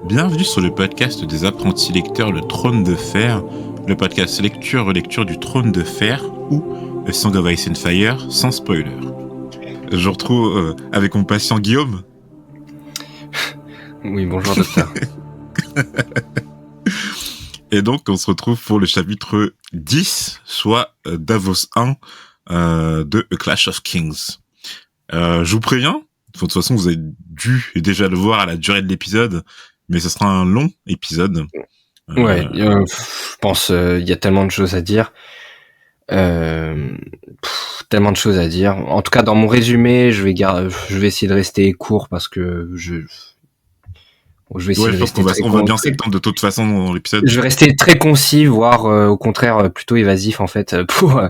Bienvenue sur le podcast des apprentis lecteurs Le Trône de Fer, le podcast lecture-relecture du Trône de Fer ou A Song of Ice and Fire sans spoiler. Je retrouve avec mon patient Guillaume. Oui, bonjour docteur. Et donc on se retrouve pour le chapitre 10, soit Davos 1 de A Clash of Kings. Je vous préviens, de toute façon vous avez dû déjà le voir à la durée de l'épisode, mais ce sera un long épisode. Ouais, je pense il y a tellement de choses à dire. Tellement de choses à dire. En tout cas, dans mon résumé, je vais essayer de rester court parce que je vais essayer de rester on va bien s'étendre de toute façon dans l'épisode. Je vais rester très concis, voire au contraire plutôt évasif en fait, pour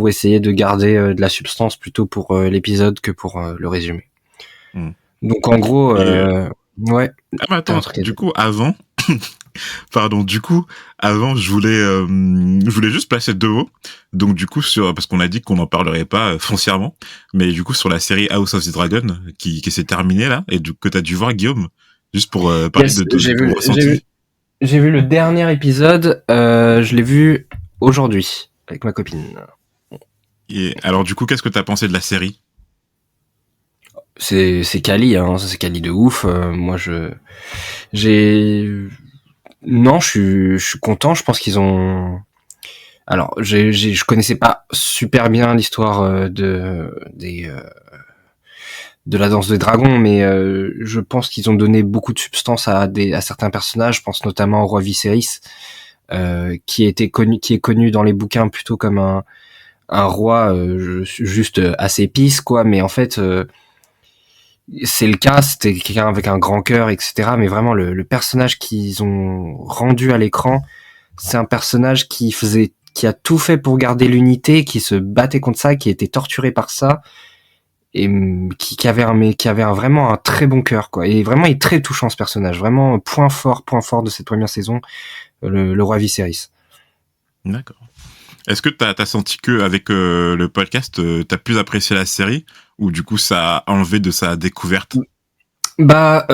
essayer de garder de la substance plutôt pour l'épisode que pour le résumé. Donc en gros, ouais. Ah mais attends, du coup avant, avant je voulais juste placer deux mots. Donc du coup parce qu'on a dit qu'on n'en parlerait pas foncièrement, mais du coup sur la série House of the Dragon qui s'est terminée là et que t'as dû voir Guillaume, juste pour parler de ton ressenti. J'ai vu le dernier épisode, je l'ai vu aujourd'hui avec ma copine. Et alors du coup, qu'est-ce que t'as pensé de la série ? C'est quali, hein, ça c'est quali de ouf. Moi je suis content. Je pense qu'ils ont. Alors je connaissais pas super bien l'histoire de la danse des dragons, mais je pense qu'ils ont donné beaucoup de substance à certains personnages. Je pense notamment au roi Viserys, qui est connu dans les bouquins plutôt comme un roi juste assez pisse quoi, mais en fait c'est le cas, c'était quelqu'un avec un grand cœur, etc. Mais vraiment le personnage qu'ils ont rendu à l'écran, c'est un personnage qui a tout fait pour garder l'unité, qui se battait contre ça, qui était torturé par ça, et qui avait vraiment un très bon cœur quoi. Et vraiment il est très touchant ce personnage, vraiment point fort de cette première saison, le roi Viserys. D'accord. Est-ce que t'as senti que avec le podcast t'as plus apprécié la série ou du coup ça a enlevé de sa découverte ? Bah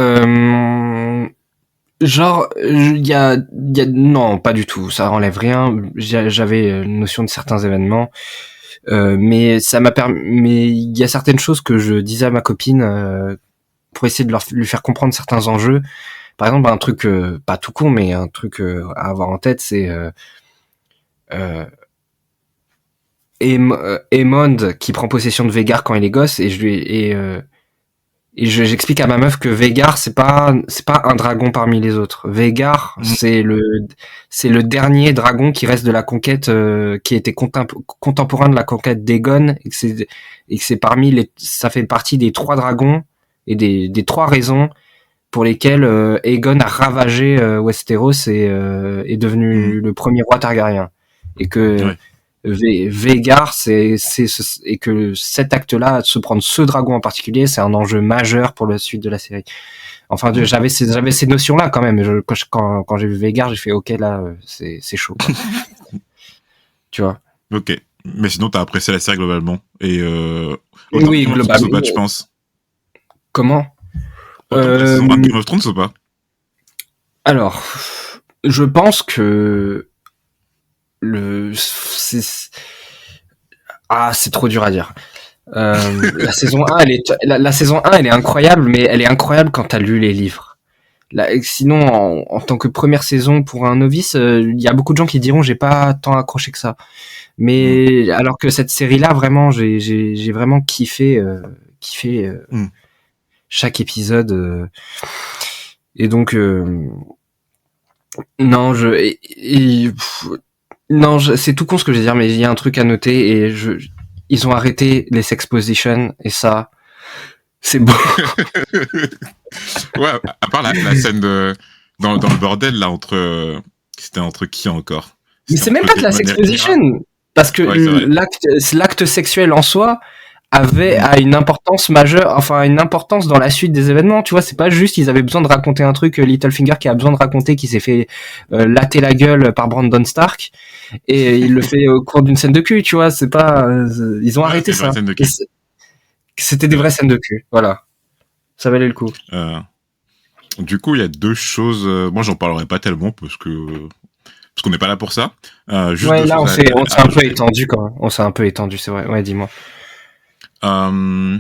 genre il y a non, pas du tout, ça enlève rien. J'avais une notion de certains événements, mais ça m'a permis. Mais il y a certaines choses que je disais à ma copine pour essayer de lui faire comprendre certains enjeux. Par exemple, un truc pas tout con, mais un truc à avoir en tête, c'est Aemond qui prend possession de Vhagar quand il est gosse, et j'explique à ma meuf que Vhagar c'est pas un dragon parmi les autres. Vhagar c'est le dernier dragon qui reste de la conquête, qui était contemporain de la conquête d'Aegon, et que c'est ça fait partie des 3 dragons et des 3 raisons pour lesquelles Aegon a ravagé Westeros et est devenu le premier roi Targaryen, et que Vhagar et que cet acte-là, de se prendre ce dragon en particulier, c'est un enjeu majeur pour la suite de la série. Enfin, j'avais ces notions-là quand même. Quand j'ai vu Vhagar, j'ai fait ok, là c'est chaud quoi. Tu vois. Ok, mais sinon t'as apprécié la série globalement et oui, globalement. Je pense. Comment Game of Thrones ou pas ? Alors, je pense que c'est trop dur à dire. La saison 1, la saison 1, elle est incroyable, mais elle est incroyable quand t'as lu les livres. Sinon, en tant que première saison pour un novice, il y a beaucoup de gens qui diront j'ai pas tant accroché que ça. Mais alors que cette série-là, vraiment, j'ai vraiment kiffé chaque épisode. Et donc, non, c'est tout con ce que je vais dire, mais il y a un truc à noter, et ils ont arrêté les sexpositions, et ça, c'est beau. Ouais, à part la scène dans le bordel là c'était entre qui encore ? Mais c'est même pas de la sexposition, parce que l'acte sexuel en soi a une importance majeure, enfin une importance dans la suite des événements, tu vois. C'est pas juste ils avaient besoin de raconter un truc, Littlefinger qui a besoin de raconter qu'il s'est fait latter la gueule par Brandon Stark, et il le fait au cours d'une scène de cul, tu vois. C'est pas ils ont arrêté ça. C'était des vraies scènes de cul, voilà, ça valait le coup. Du coup, il y a deux choses. Moi, j'en parlerai pas tellement parce qu'on n'est pas là pour ça. Juste Ouais, deux là, choses on à s'est un peu rajouter. étendu, quand même. On s'est un peu étendu, c'est vrai. Ouais, dis-moi. Euh,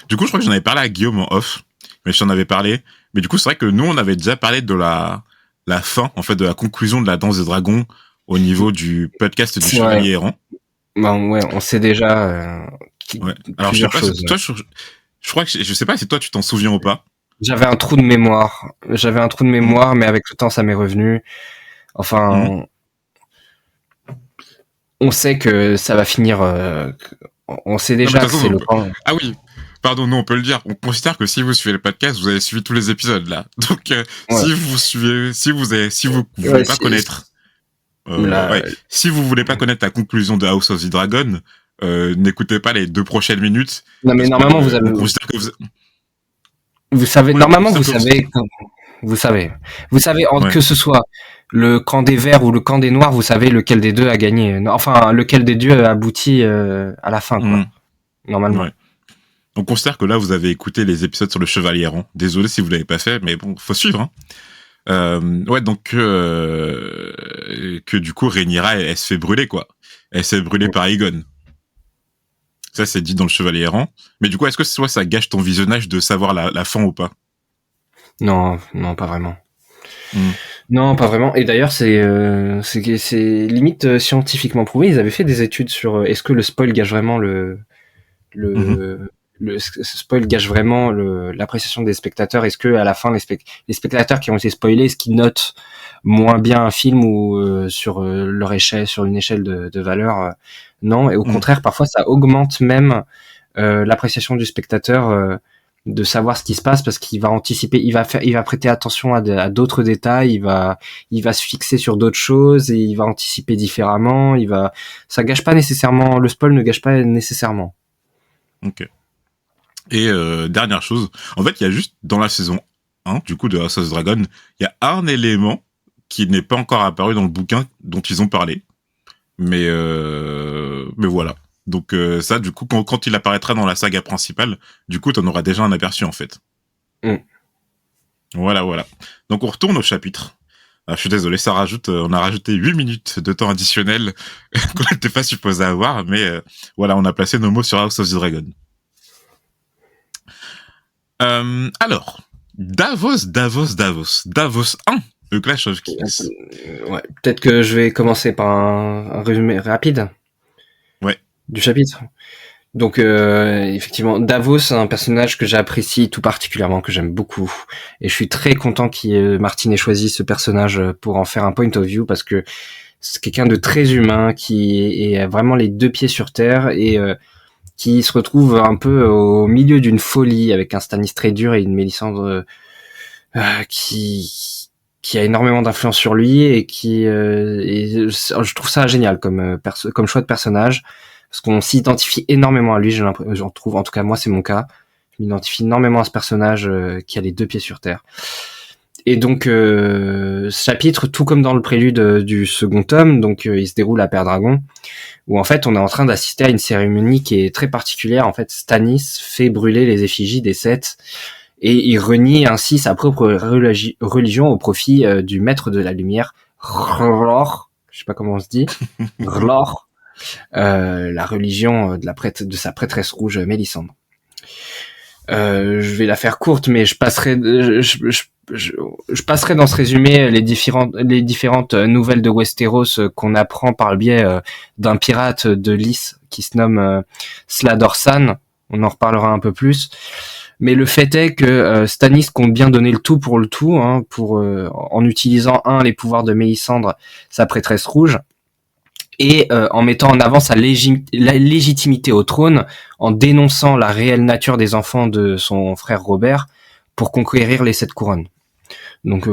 du coup, je crois que j'en avais parlé à Guillaume en off, mais je t'en avais parlé. Mais du coup, c'est vrai que nous, on avait déjà parlé de la fin, en fait, de la conclusion de la Danse des Dragons au niveau du podcast du C'est vrai. Chevalier Errant. Ben, ouais, on sait déjà Ouais. Alors, je sais plusieurs pas si choses. toi, je crois que je sais pas si toi, tu t'en souviens ou pas. J'avais un trou de mémoire. J'avais un trou de Mhm. mémoire, mais avec le temps, ça m'est revenu. Mhm. Enfin, on sait que ça va finir. On sait Non, mais de déjà toute que façon, c'est le camp. ah oui, pardon, non, on peut le dire. On considère que si vous suivez le podcast, vous avez suivi tous les épisodes là. Donc, Ouais. si vous suivez, si vous Ouais, voulez pas connaître, la- ouais, si vous voulez pas connaître la conclusion de House of the Dragon, n'écoutez pas les 2 prochaines minutes Non, mais parce normalement, que on considère que vous savez, ouais, on normalement, considère que vous savez, vous savez, ouais, que ce soit le camp des verts ou le camp des noirs, vous savez lequel des deux a gagné. Enfin, lequel des deux a abouti à la fin, quoi. mhm, Normalement. ouais. On considère que là, vous avez écouté les épisodes sur le Chevalier Errant. Désolé si vous l'avez pas fait, mais bon, faut suivre. Hein. Ouais, donc que du coup, Rhaenyra, elle se fait brûler, quoi. Elle se fait brûler par Aegon. Ça, c'est dit dans le Chevalier Errant. Mais du coup, est-ce que soit ça gâche ton visionnage de savoir la fin ou pas? Non, non, pas vraiment. Mm. Non, pas vraiment. Et d'ailleurs, c'est limite scientifiquement prouvé. Ils avaient fait des études sur est-ce que le spoil gâche vraiment Mhm. le spoil gâche vraiment l'appréciation des spectateurs. Est-ce que à la fin les spectateurs qui ont été spoilés, est-ce qu'ils notent moins bien un film ou sur leur échelle, sur une échelle de valeur non. Et au Mm. contraire, parfois ça augmente même l'appréciation du spectateur. De savoir ce qui se passe parce qu'il va anticiper, il va prêter attention à d'autres détails, il va se fixer sur d'autres choses et il va anticiper différemment, ça gâche pas nécessairement, le spoil ne gâche pas nécessairement. Ok. Et dernière chose, en fait, il y a juste dans la saison 1, du coup, de House of the Dragon, il y a un élément qui n'est pas encore apparu dans le bouquin dont ils ont parlé. Mais voilà. Donc ça, du coup, quand il apparaîtra dans la saga principale, du coup, t'en auras déjà un aperçu, en fait. Mm. Voilà, voilà. Donc on retourne au chapitre. Ah, je suis désolé, on a rajouté 8 minutes de temps additionnel qu'on n'était pas supposé avoir, mais voilà, on a placé nos mots sur House of the Dragon. Alors, Davos 1, The Clash of Kings. Ouais. Peut-être que je vais commencer par un résumé rapide Ouais. du chapitre. Donc effectivement, Davos, un personnage que j'apprécie tout particulièrement, que j'aime beaucoup, et je suis très content Martin ait choisi ce personnage pour en faire un point of view parce que c'est quelqu'un de très humain qui est vraiment les deux pieds sur terre et qui se retrouve un peu au milieu d'une folie avec un Stannis très dur et une Mélisandre qui a énormément d'influence sur lui et et je trouve ça génial comme choix de personnage parce qu'on s'identifie énormément à lui, j'en trouve, en tout cas moi c'est mon cas, je m'identifie énormément à ce personnage qui a les deux pieds sur terre. Et donc ce chapitre, tout comme dans le prélude du second tome, donc il se déroule à Père-Dragon, où en fait on est en train d'assister à une cérémonie qui est très particulière. En fait, Stannis fait brûler les effigies des sept et il renie ainsi sa propre religion au profit du maître de la lumière, R'hllor, je sais pas comment on se dit, R'hllor, la religion de sa prêtresse rouge Mélisandre. Je vais la faire courte, mais je passerai dans ce résumé les différentes nouvelles de Westeros qu'on apprend par le biais d'un pirate de Lys qui se nomme Slador San. On en reparlera un peu plus. Mais le fait est que Stannis compte bien donner le tout pour le tout, hein, en utilisant les pouvoirs de Mélisandre, sa prêtresse rouge, et en mettant en avant la légitimité au trône, en dénonçant la réelle nature des enfants de son frère Robert pour conquérir les 7 couronnes. Donc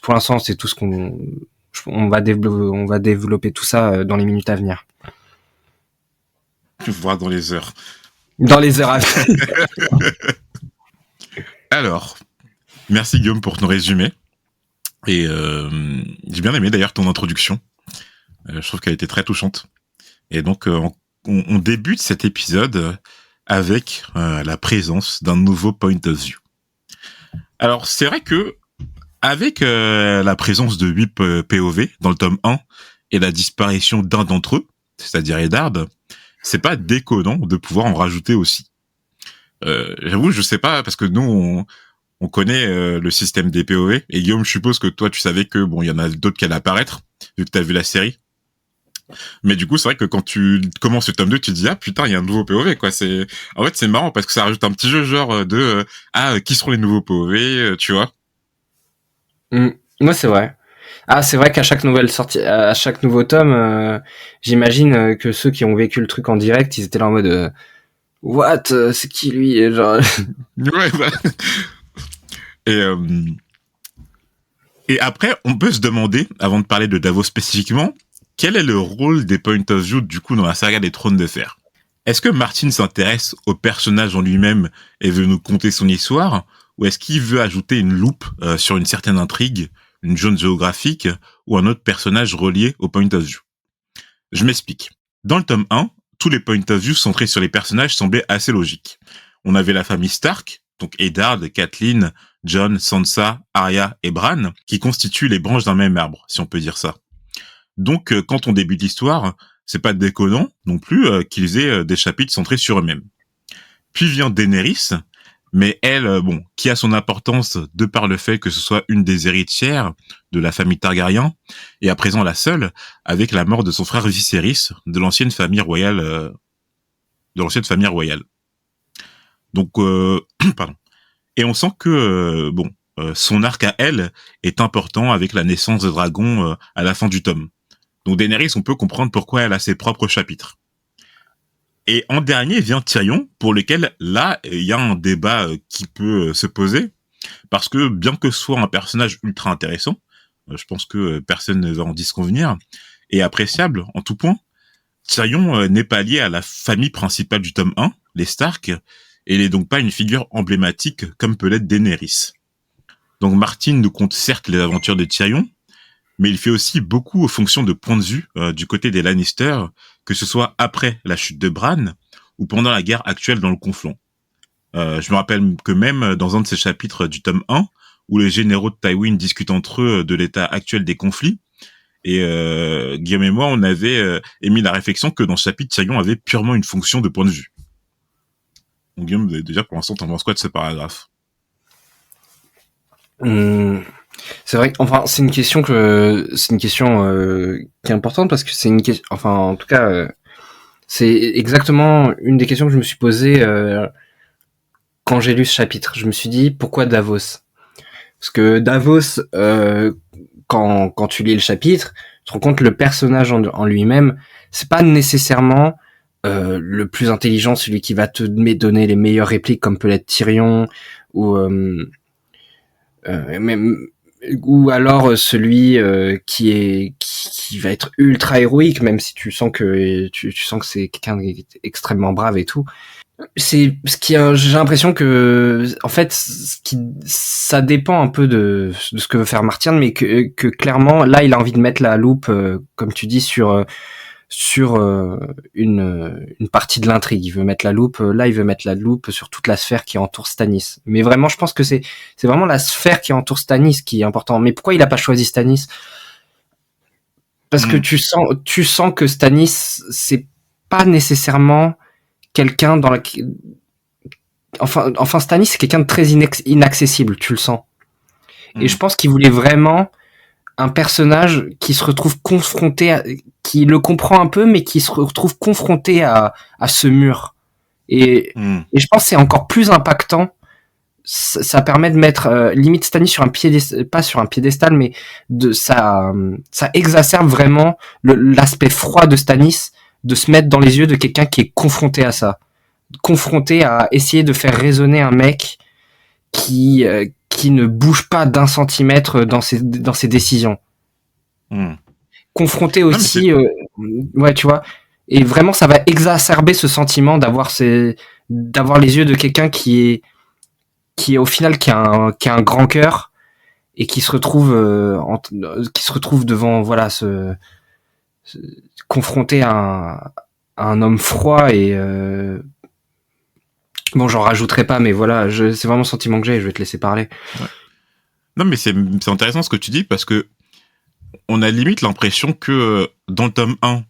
pour l'instant, c'est tout ce on va développer tout ça dans les minutes à venir. Voire dans les heures. Dans les heures à venir. Alors, merci Guillaume pour ton résumé. Et j'ai bien aimé d'ailleurs ton introduction. Je trouve qu'elle était très touchante. Et donc, on débute cet épisode avec la présence d'un nouveau point of view. Alors, c'est vrai que avec la présence de 8 POV dans le tome 1 et la disparition d'un d'entre eux, c'est-à-dire Eddard, c'est pas déconnant de pouvoir en rajouter aussi. J'avoue, je sais pas, parce que nous, on connaît le système des POV, et Guillaume, je suppose que toi, tu savais que bon, il y en a d'autres qui allaient apparaître, vu que t'as vu la série. Mais du coup, c'est vrai que quand tu commences le tome 2, tu te dis, ah putain, il y a un nouveau POV, quoi. En fait, c'est marrant, parce que ça rajoute un petit jeu genre de, qui seront les nouveaux POV, tu vois. Ouais, c'est vrai. Ah, c'est vrai qu'à chaque nouvelle sortie, à chaque nouveau tome, j'imagine que ceux qui ont vécu le truc en direct, ils étaient là en mode What, c'est qui lui? Et genre... Ouais, bah. Et, euh, et après, on peut se demander, avant de parler de Davos spécifiquement, quel est le rôle des point of view du coup dans la saga des Trônes de Fer? Est-ce que Martin s'intéresse au personnage en lui-même et veut nous conter son histoire, ou est-ce qu'il veut ajouter une loupe sur une certaine intrigue, une zone géographique ou un autre personnage relié au point of view? Je m'explique. Dans le tome 1, tous les point of view centrés sur les personnages semblaient assez logiques. On avait la famille Stark, donc Eddard, Catelyn, Jon, Sansa, Arya et Bran, qui constituent les branches d'un même arbre, si on peut dire ça. Donc, quand on débute l'histoire, c'est pas déconnant non plus qu'ils aient des chapitres centrés sur eux-mêmes. Puis vient Daenerys, mais elle, qui a son importance de par le fait que ce soit une des héritières de la famille Targaryen, et à présent la seule, avec la mort de son frère Viserys, de l'ancienne famille royale. Donc, pardon. Et on sent que, son arc à elle est important avec la naissance de dragon à la fin du tome. Donc Daenerys, on peut comprendre pourquoi elle a ses propres chapitres. Et en dernier vient Tyrion, pour lequel, là, il y a un débat qui peut se poser, parce que bien que ce soit un personnage ultra intéressant, je pense que personne ne va en disconvenir, et appréciable en tout point, Tyrion n'est pas lié à la famille principale du tome 1, les Stark, et il n'est donc pas une figure emblématique comme peut l'être Daenerys. Donc Martin nous conte certes les aventures de Tyrion, mais il fait aussi beaucoup aux fonctions de point de vue du côté des Lannister, que ce soit après la chute de Bran ou pendant la guerre actuelle dans le conflit. Je me rappelle que même dans un de ces chapitres du tome 1, où les généraux de Tywin discutent entre eux de l'état actuel des conflits, et Guillaume et moi, on avait émis la réflexion que dans ce chapitre, Tyrion avait purement une fonction de point de vue. Donc Guillaume, déjà pour l'instant, t'en penses quoi de ce paragraphe? C'est vrai. Enfin, c'est une question qui est importante parce que c'est une question. Enfin, en tout cas, c'est exactement une des questions que je me suis posée quand j'ai lu ce chapitre. Je me suis dit pourquoi Davos? Parce que Davos, quand tu lis le chapitre, tu te rends compte que le personnage en lui-même, c'est pas nécessairement le plus intelligent, celui qui va te donner les meilleures répliques, comme peut l'être Tyrion ou même ou alors celui qui va être ultra héroïque, même si tu sens que tu sens que c'est quelqu'un d'extrêmement brave et tout. C'est ce qui j'ai l'impression que en fait ça dépend un peu de ce que veut faire Martin, mais que clairement là il a envie de mettre la loupe comme tu dis sur une partie de l'intrigue. Il veut mettre la loupe là, il veut mettre la loupe sur toute la sphère qui entoure Stannis. Mais vraiment, je pense que c'est vraiment la sphère qui entoure Stannis qui est important. Mais pourquoi il a pas choisi Stannis? Parce que tu sens que Stannis c'est pas nécessairement quelqu'un dans la enfin Stannis c'est quelqu'un de très inaccessible, tu le sens. Et je pense qu'il voulait vraiment un personnage qui se retrouve confronté qui le comprend un peu, mais qui se retrouve confronté à ce mur. Et je pense que c'est encore plus impactant. Ça permet de mettre limite Stannis sur un piédestal, pas sur un piédestal, mais ça exacerbe vraiment l'aspect froid de Stannis, de se mettre dans les yeux de quelqu'un qui est confronté à ça, confronté à essayer de faire raisonner un mec qui ne bouge pas d'un centimètre dans ses décisions. Confronté aussi, ouais, tu vois. Et vraiment, ça va exacerber ce sentiment d'avoir les yeux de quelqu'un qui est au final qui a un grand cœur et qui se retrouve devant confronté à un homme froid et Bon, j'en rajouterai pas, mais voilà, c'est vraiment le sentiment que j'ai, je vais te laisser parler. Ouais. Non, mais c'est intéressant ce que tu dis, parce que on a limite l'impression que dans le tome 1,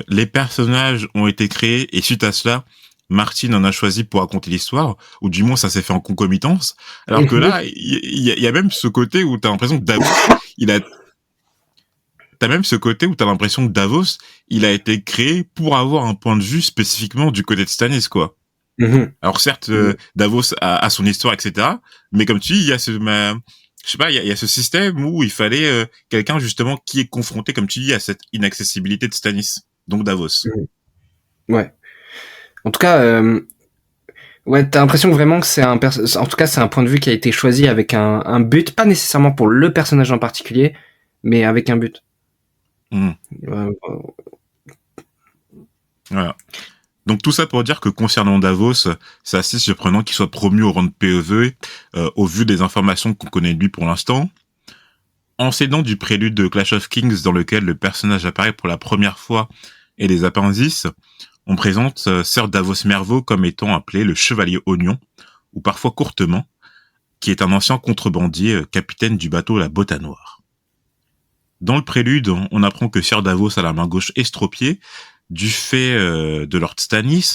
les personnages ont été créés, et suite à cela, Martin en a choisi pour raconter l'histoire, ou du moins ça s'est fait en concomitance, alors que là, il y a même ce côté où t'as l'impression que Davos, t'as même ce côté où t'as l'impression que Davos, il a été créé pour avoir un point de vue spécifiquement du côté de Stannis, quoi. Alors certes, Davos a son histoire, etc. Mais comme tu dis, il y a je sais pas, il y a ce système où il fallait quelqu'un justement qui est confronté, comme tu dis, à cette inaccessibilité de Stannis, donc Davos. Ouais. En tout cas, ouais, t'as l'impression vraiment que en tout cas, c'est un point de vue qui a été choisi avec un but, pas nécessairement pour le personnage en particulier, mais avec un but. Voilà. Donc tout ça pour dire que concernant Davos, c'est assez surprenant qu'il soit promu au rang de PEV au vu des informations qu'on connaît de lui pour l'instant. En s'aidant du prélude de Clash of Kings dans lequel le personnage apparaît pour la première fois et les appendices, on présente Sir Davos Merveau comme étant appelé le Chevalier Oignon, ou parfois courtement, qui est un ancien contrebandier capitaine du bateau La Botte à Noir. Dans le prélude, on apprend que Sir Davos a la main gauche estropiée, du fait de Lord Stannis.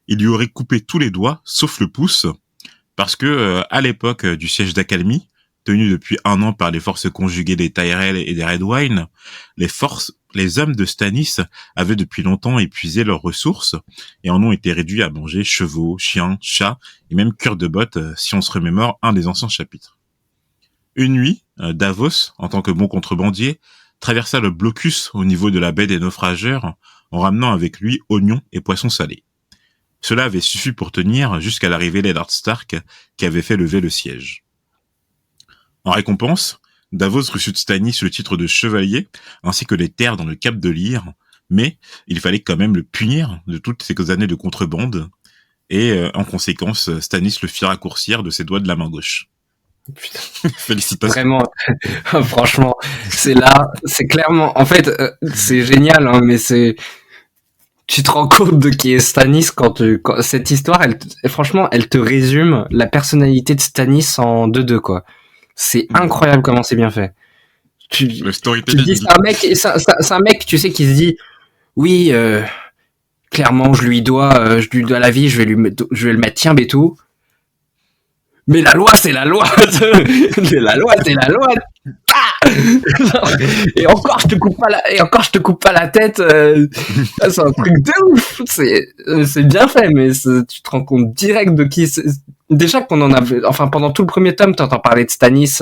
Il lui aurait coupé tous les doigts, sauf le pouce, parce que à l'époque du siège d'Accalmie, tenu depuis 1 an par les forces conjuguées des Tyrell et des Redwyne, les hommes de Stannis avaient depuis longtemps épuisé leurs ressources et en ont été réduits à manger chevaux, chiens, chats et même cuir de bottes si on se remémore un des anciens chapitres. Une nuit, Davos, en tant que bon contrebandier, traversa le blocus au niveau de la baie des naufrageurs en ramenant avec lui oignons et poissons salés. Cela avait suffi pour tenir jusqu'à l'arrivée d'Eddard Stark qui avait fait lever le siège. En récompense, Davos reçut de Stannis le titre de chevalier ainsi que les terres dans le Cap de Lyre, mais il fallait quand même le punir de toutes ces années de contrebande et en conséquence, Stannis le fit raccourcir de ses doigts de la main gauche. Putain. Félicitations. Vraiment, franchement, c'est clairement, en fait, c'est génial, hein, mais tu te rends compte de qui est Stannis quand cette histoire, franchement, elle te résume la personnalité de Stannis en 2-2, quoi. C'est incroyable comment c'est bien fait. Le storytelling. Tu dis, c'est un mec, tu sais, qui se dit, oui, clairement, je lui dois la vie, je vais le mettre tiens et tout. Mais la loi, c'est la loi. La loi, c'est la loi. Ah et encore, je te coupe pas la tête. C'est un truc de ouf. C'est bien fait, mais tu te rends compte direct de qui c'est. Déjà qu'on en avait, enfin pendant tout le premier tome, t'entends parler de Stannis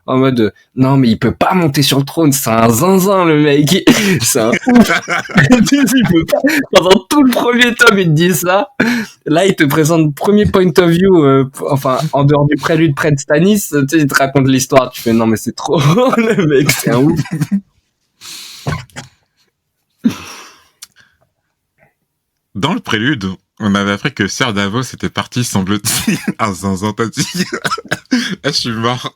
en mode non mais il peut pas monter sur le trône, c'est un zinzin le mec, c'est un ouf. Il peut pas. Pendant tout le premier tome il te dit ça. Là il te présente le premier point of view, enfin en dehors du prélude près de Stannis, tu sais il te raconte l'histoire, tu fais non mais c'est trop le mec, c'est un ouf. Dans le prélude, on avait appris que Sir Davos était parti, semble-t-il, à zinzin, t'as dit. Je suis mort.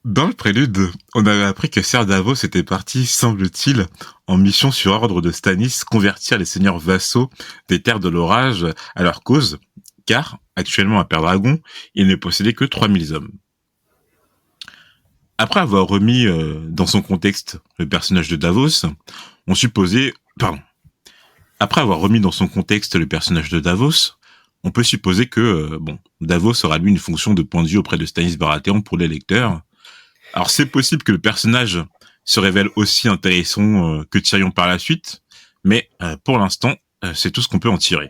Dans le prélude, on avait appris que Sir Davos était parti, semble-t-il, en mission sur ordre de Stannis, convertir les seigneurs vassaux des terres de l'orage à leur cause, car, actuellement à Pendragon, il ne possédait que 3000 hommes. Après avoir remis dans son contexte le personnage de Davos, on supposait... Pardon. Après avoir remis dans son contexte le personnage de Davos, on peut supposer que Davos aura lui une fonction de point de vue auprès de Stannis Baratheon pour les lecteurs. Alors c'est possible que le personnage se révèle aussi intéressant que Tyrion par la suite, mais pour l'instant, c'est tout ce qu'on peut en tirer.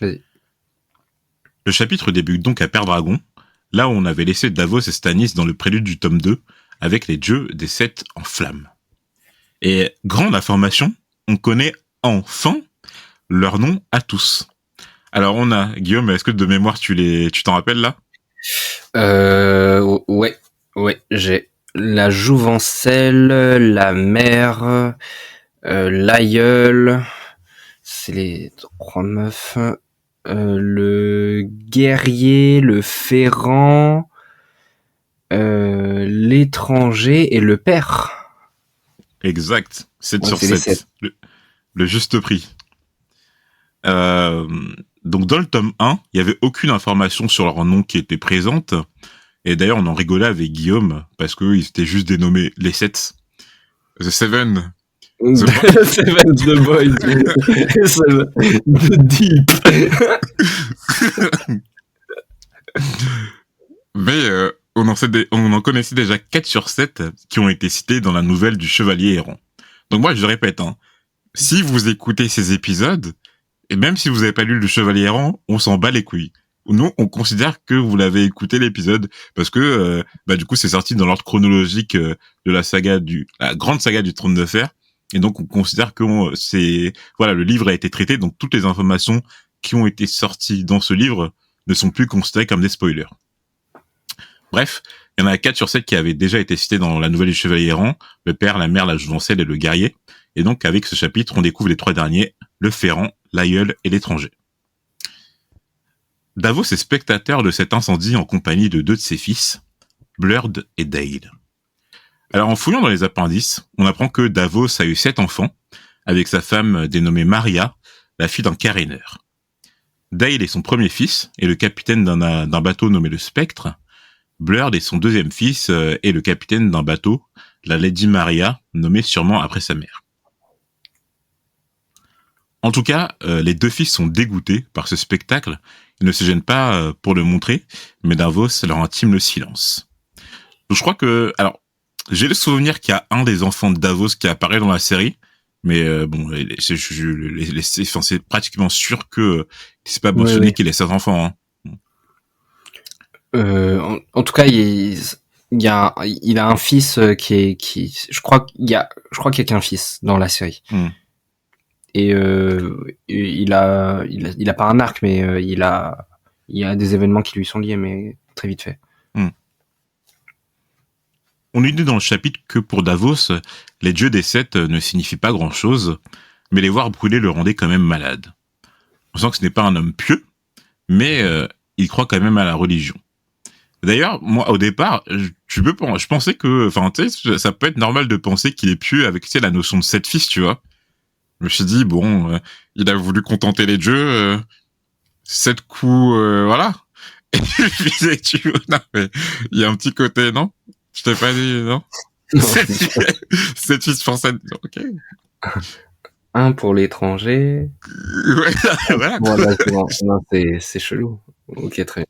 Vas-y. Le chapitre débute donc à Pendragon, là où on avait laissé Davos et Stannis dans le prélude du tome 2, avec les dieux des 7 en flammes. Et grande information, on connaît enfin leur nom à tous. Alors on a, Guillaume, est-ce que de mémoire tu t'en rappelles là ? Ouais, j'ai la jouvencelle, la mère, l'aïeul, c'est les 3 meufs, le guerrier, le ferrant, L'étranger et le père. Exact. 7 Ouais, sur c'est les 7. 7. Le juste prix. Euh, donc dans le tome 1, il y avait aucune information sur leur nom qui était présente. Et d'ailleurs, on en rigolait avec Guillaume parce qu'ils étaient juste dénommés les 7. The Seven. The Seven the Boys. The Deep. Mais on en connaissait déjà 4 sur 7 qui ont été cités dans la nouvelle du Chevalier Errant. Donc moi, je répète, hein, si vous écoutez ces épisodes, et même si vous n'avez pas lu le Chevalier Errant, on s'en bat les couilles. Nous, on considère que vous l'avez écouté l'épisode parce que du coup, c'est sorti dans l'ordre chronologique de la grande saga du Trône de Fer. Et donc, on considère que le livre a été traité, donc toutes les informations qui ont été sorties dans ce livre ne sont plus considérées comme des spoilers. Bref, il y en a 4 sur 7 qui avaient déjà été cités dans la nouvelle du Chevalier Errant, le père, la mère, la jouvencelle et le guerrier. Et donc, avec ce chapitre, on découvre les 3 derniers, le ferrant, l'aïeul et l'étranger. Davos est spectateur de cet incendie en compagnie de 2 de ses fils, Blurd et Dale. Alors, en fouillant dans les appendices, on apprend que Davos a eu 7 enfants, avec sa femme dénommée Maria, la fille d'un caréneur. Dale est son premier fils, et le capitaine d'un bateau nommé le Spectre. Blurd est son deuxième fils, et le capitaine d'un bateau, la Lady Maria, nommée sûrement après sa mère. En tout cas, les 2 fils sont dégoûtés par ce spectacle. Ils ne se gênent pas pour le montrer, mais Davos leur intime le silence. Donc, je crois que... Alors, j'ai le souvenir qu'il y a un des enfants de Davos qui apparaît dans la série, mais c'est pratiquement sûr que c'est pas mentionné qu'il ait 7 enfants. Hein. En tout cas, il a un fils je crois qu'il y a qu'un fils dans la série. Et il a pas un arc, mais il y a des événements qui lui sont liés, mais très vite fait. On nous dit dans le chapitre que pour Davos, les dieux des 7 ne signifient pas grand-chose, mais les voir brûler le rendaient quand même malade. On sent que ce n'est pas un homme pieux, mais il croit quand même à la religion. D'ailleurs, moi, au départ, je pensais que, ça peut être normal de penser qu'il est pieux avec, la notion de 7 fils, tu vois. Je me suis dit, il a voulu contenter les dieux, 7 coups, voilà. Et puis, non, mais il y a un petit côté, non? Je t'ai pas dit, non? 7 fils pour 7, ok. Un pour l'étranger. Ouais, voilà. Non, c'est chelou. Ok, très bien.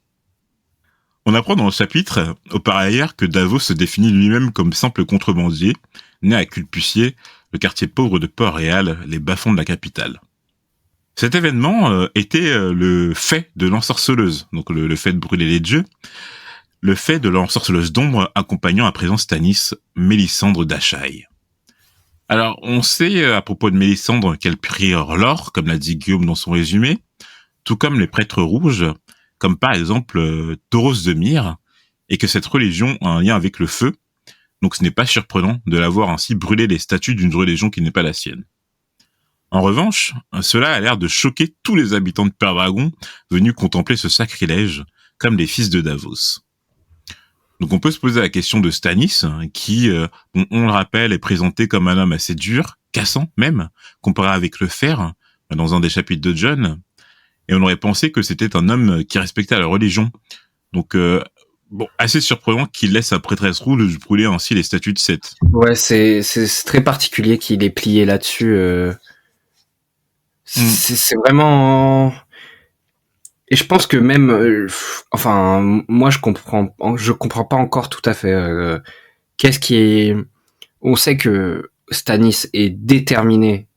On apprend dans le chapitre, par ailleurs, que Davos se définit lui-même comme simple contrebandier, né à Culpucier, le quartier pauvre de Port-Réal, les bas-fonds de la capitale. Cet événement était le fait de l'ensorceleuse, donc le fait de brûler les dieux, le fait de l'ensorceleuse d'ombre accompagnant à présent Stannis, Mélisandre d'Achaï. Alors, on sait à propos de Mélisandre qu'elle prière l'or, comme l'a dit Guillaume dans son résumé, tout comme les prêtres rouges, comme par exemple Tauros de Myre, et que cette religion a un lien avec le feu, donc ce n'est pas surprenant de la voir ainsi brûler les statues d'une religion qui n'est pas la sienne. En revanche, cela a l'air de choquer tous les habitants de Père-Dragon venus contempler ce sacrilège, comme les fils de Davos. Donc on peut se poser la question de Stannis, qui, on le rappelle, est présenté comme un homme assez dur, cassant même, comparé avec le fer, dans un des chapitres de Jon, et on aurait pensé que c'était un homme qui respectait la religion. Donc, assez surprenant qu'il laisse sa prêtresse rouge brûler ainsi les statues de Seth. Ouais, c'est très particulier qu'il ait plié là-dessus. C'est vraiment... Et je pense que même... moi, je comprends pas encore tout à fait. Qu'est-ce qui est... On sait que Stannis est déterminé.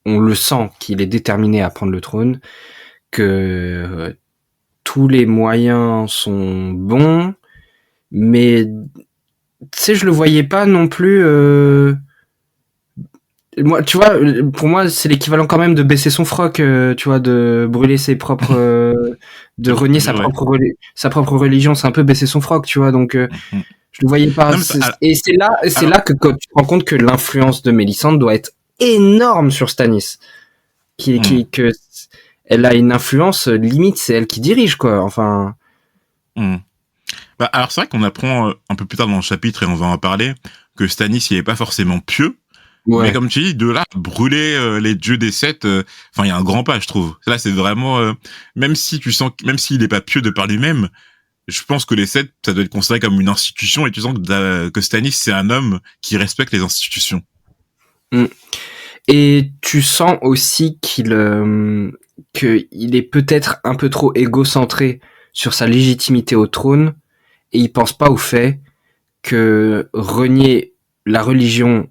On le sent qu'il est déterminé à prendre le trône. Que tous les moyens sont bons. Mais... Tu sais, je le voyais pas non plus... Moi, tu vois, pour moi, c'est l'équivalent quand même de baisser son froc, tu vois, de brûler ses propres, de renier sa propre religion, c'est un peu baisser son froc, tu vois. Donc, je le voyais pas. Et c'est là que quand tu te rends compte que l'influence de Mélisandre doit être énorme sur Stannis, que elle a une influence limite, c'est elle qui dirige, quoi. Enfin. Bah, alors c'est vrai qu'on apprend un peu plus tard dans le chapitre, et on va en parler, que Stannis, il est pas forcément pieux. Mais Ouais. comme tu dis, de là, brûler les dieux des sept, enfin, il y a un grand pas, je trouve. Là, c'est vraiment, même si tu sens, même s'il est pas pieux de par lui-même, je pense que les sept, ça doit être considéré comme une institution, et tu sens que Stannis, c'est un homme qui respecte les institutions. Et tu sens aussi qu'il est peut-être un peu trop égocentré sur sa légitimité au trône, et il pense pas au fait que renier la religion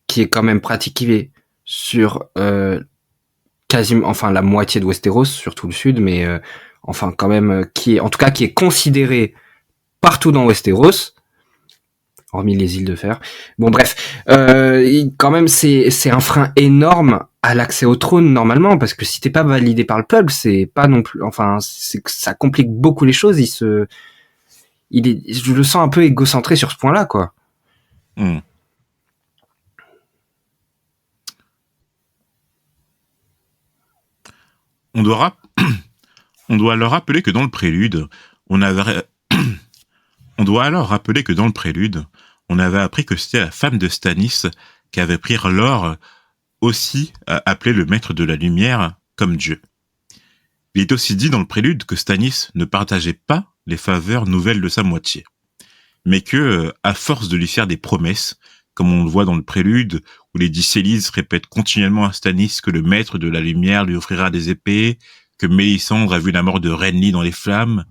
qui est quand même pratiquée sur quasiment, enfin la moitié de Westeros, surtout le sud, mais enfin quand même qui est, en tout cas qui est considéré partout dans Westeros, hormis les îles de fer. Bon bref, quand même c'est un frein énorme à l'accès au trône normalement, parce que si t'es pas validé par le peuple, c'est pas non plus, enfin c'est que ça complique beaucoup les choses. Je le sens un peu égocentré sur ce point-là, quoi. Hmm. On doit, on doit alors rappeler que dans le prélude, on avait, on doit alors rappeler que dans le prélude, on avait appris que c'était la femme de Stannis qui avait pris l'or, aussi appelé le maître de la lumière, comme Dieu. Il est aussi dit dans le prélude que Stannis ne partageait pas les faveurs nouvelles de sa moitié, mais que, à force de lui faire des promesses, comme on le voit dans le prélude, où les Dyssélides répètent continuellement à Stannis que le maître de la lumière lui offrira des épées, que Mélisandre a vu la mort de Renly dans les flammes,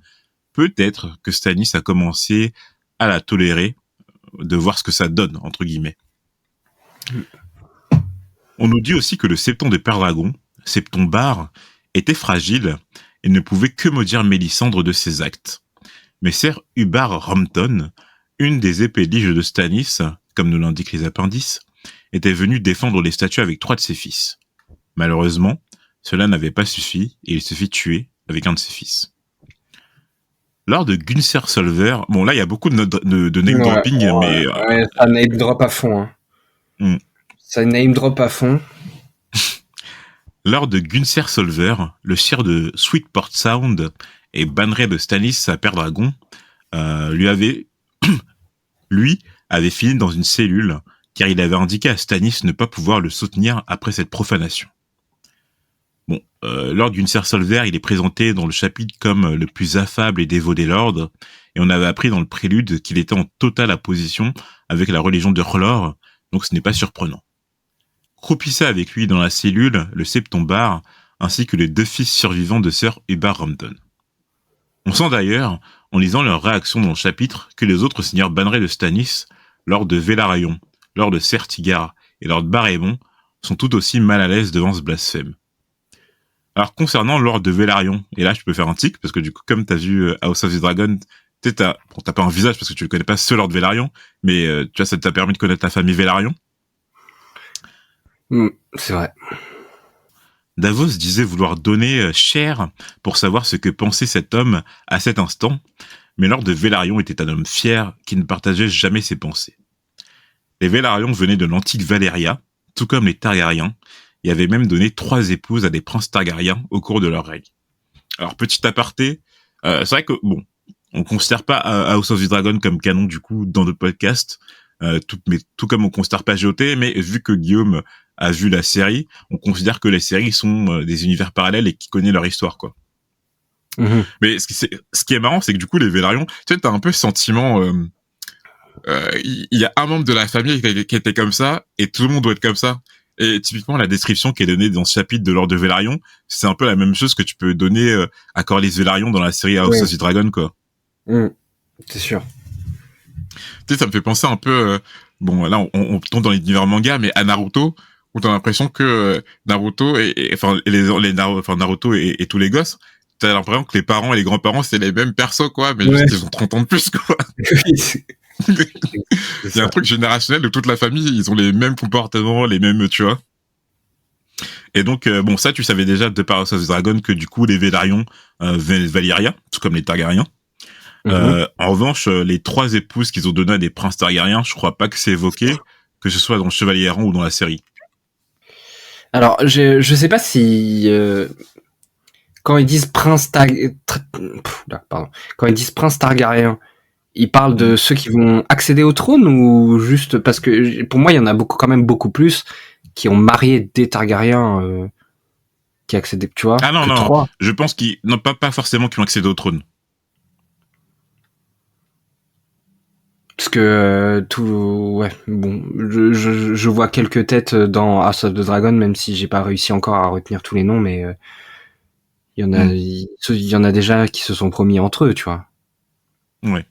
peut-être que Stannis a commencé à la tolérer, de voir ce que ça donne, entre guillemets. On nous dit aussi que le septon de Père Dragon, Septon Bar, était fragile et ne pouvait que maudire Mélisandre de ses actes. Mais Ser Hubbar Rompton, une des épées liges de Stannis, comme nous l'indiquent les appendices, était venue défendre les statues avec 3 de ses fils. Malheureusement, cela n'avait pas suffi et il se fit tuer avec un de ses fils. Lors de Gunser Solver, bon là il y a beaucoup de name dropping, mais ouais, ça name drop à fond. Hein. Ça name drop à fond. Lors de Gunser Solver, le sire de Sweetport Sound et banneré de Stannis à Père Dragon, lui avait fini dans une cellule car il avait indiqué à Stannis ne pas pouvoir le soutenir après cette profanation. Bon, Lord Gunser Solver, il est présenté dans le chapitre comme le plus affable et dévot des lords, et on avait appris dans le prélude qu'il était en totale opposition avec la religion de R'hllor, donc ce n'est pas surprenant. Croupissait avec lui dans la cellule le Septon Bar, ainsi que les 2 fils survivants de Ser Hubbar Rompton. On sent d'ailleurs, en lisant leurs réactions dans le chapitre, que les autres seigneurs bannerés de Stannis, Lord de Velaryon, Lord de Sertigar et Lord Barremont, sont tout aussi mal à l'aise devant ce blasphème. Alors concernant Lord de Velaryon, et là je peux faire un tic, parce que du coup comme t'as vu House of the Dragon, t'as pas un visage parce que tu ne connais pas ce Lord Velaryon, mais tu vois, ça t'a permis de connaître la famille Velaryon. C'est vrai. Davos disait vouloir donner cher pour savoir ce que pensait cet homme à cet instant, mais Lord de Velaryon était un homme fier qui ne partageait jamais ses pensées. Les Velaryon venaient de l'antique Valyria, tout comme les Targaryens, et avaient même donné 3 épouses à des princes Targaryens au cours de leur règne. Alors petit aparté, c'est vrai que bon, on considère pas House of the Dragon comme canon du coup dans notre podcast, tout comme on considère pas GOT, mais vu que Guillaume a vu la série, on considère que les séries sont des univers parallèles et qui connaissent leur histoire, quoi. Mm-hmm. Mais ce qui est marrant, c'est que du coup, les Velaryon, tu sais, t'as un peu ce sentiment, il y a un membre de la famille qui était comme ça, et tout le monde doit être comme ça. Et typiquement, la description qui est donnée dans ce chapitre de Lord de Velaryon, c'est un peu la même chose que tu peux donner à Corlys Velaryon dans la série House of the Dragon, quoi. C'est sûr. Tu sais, ça me fait penser un peu, bon, là, on tombe dans l'univers manga, mais à Naruto, où t'as l'impression que Naruto Naruto et tous les gosses, t'as l'impression que les parents et les grands-parents, c'est les mêmes persos, quoi, mais juste ils ont 30 ans de plus, quoi. Il y a un truc générationnel où toute la famille, ils ont les mêmes comportements, les mêmes, tu vois. Et donc, bon, ça, tu savais déjà de par House of the Dragon que du coup, les Velaryon venaient de Valyria, tout comme les Targaryens. En revanche, les 3 épouses qu'ils ont données à des princes Targaryens, je crois pas que c'est évoqué, que ce soit dans le Chevalier Errant ou dans la série. Alors, je sais pas si quand ils disent prince quand ils disent prince Targaryen, Il parle de ceux qui vont accéder au trône ou juste parce que pour moi il y en a quand même beaucoup plus qui ont marié des Targaryens qui accédaient, tu vois, Ah non, que non, 3. je pense qu'ils n'ont pas forcément qui ont accédé au trône. Parce que ouais, bon, je vois quelques têtes dans House of the Dragon, même si j'ai pas réussi encore à retenir tous les noms, mais il y en a déjà qui se sont promis entre eux, tu vois. Ouais.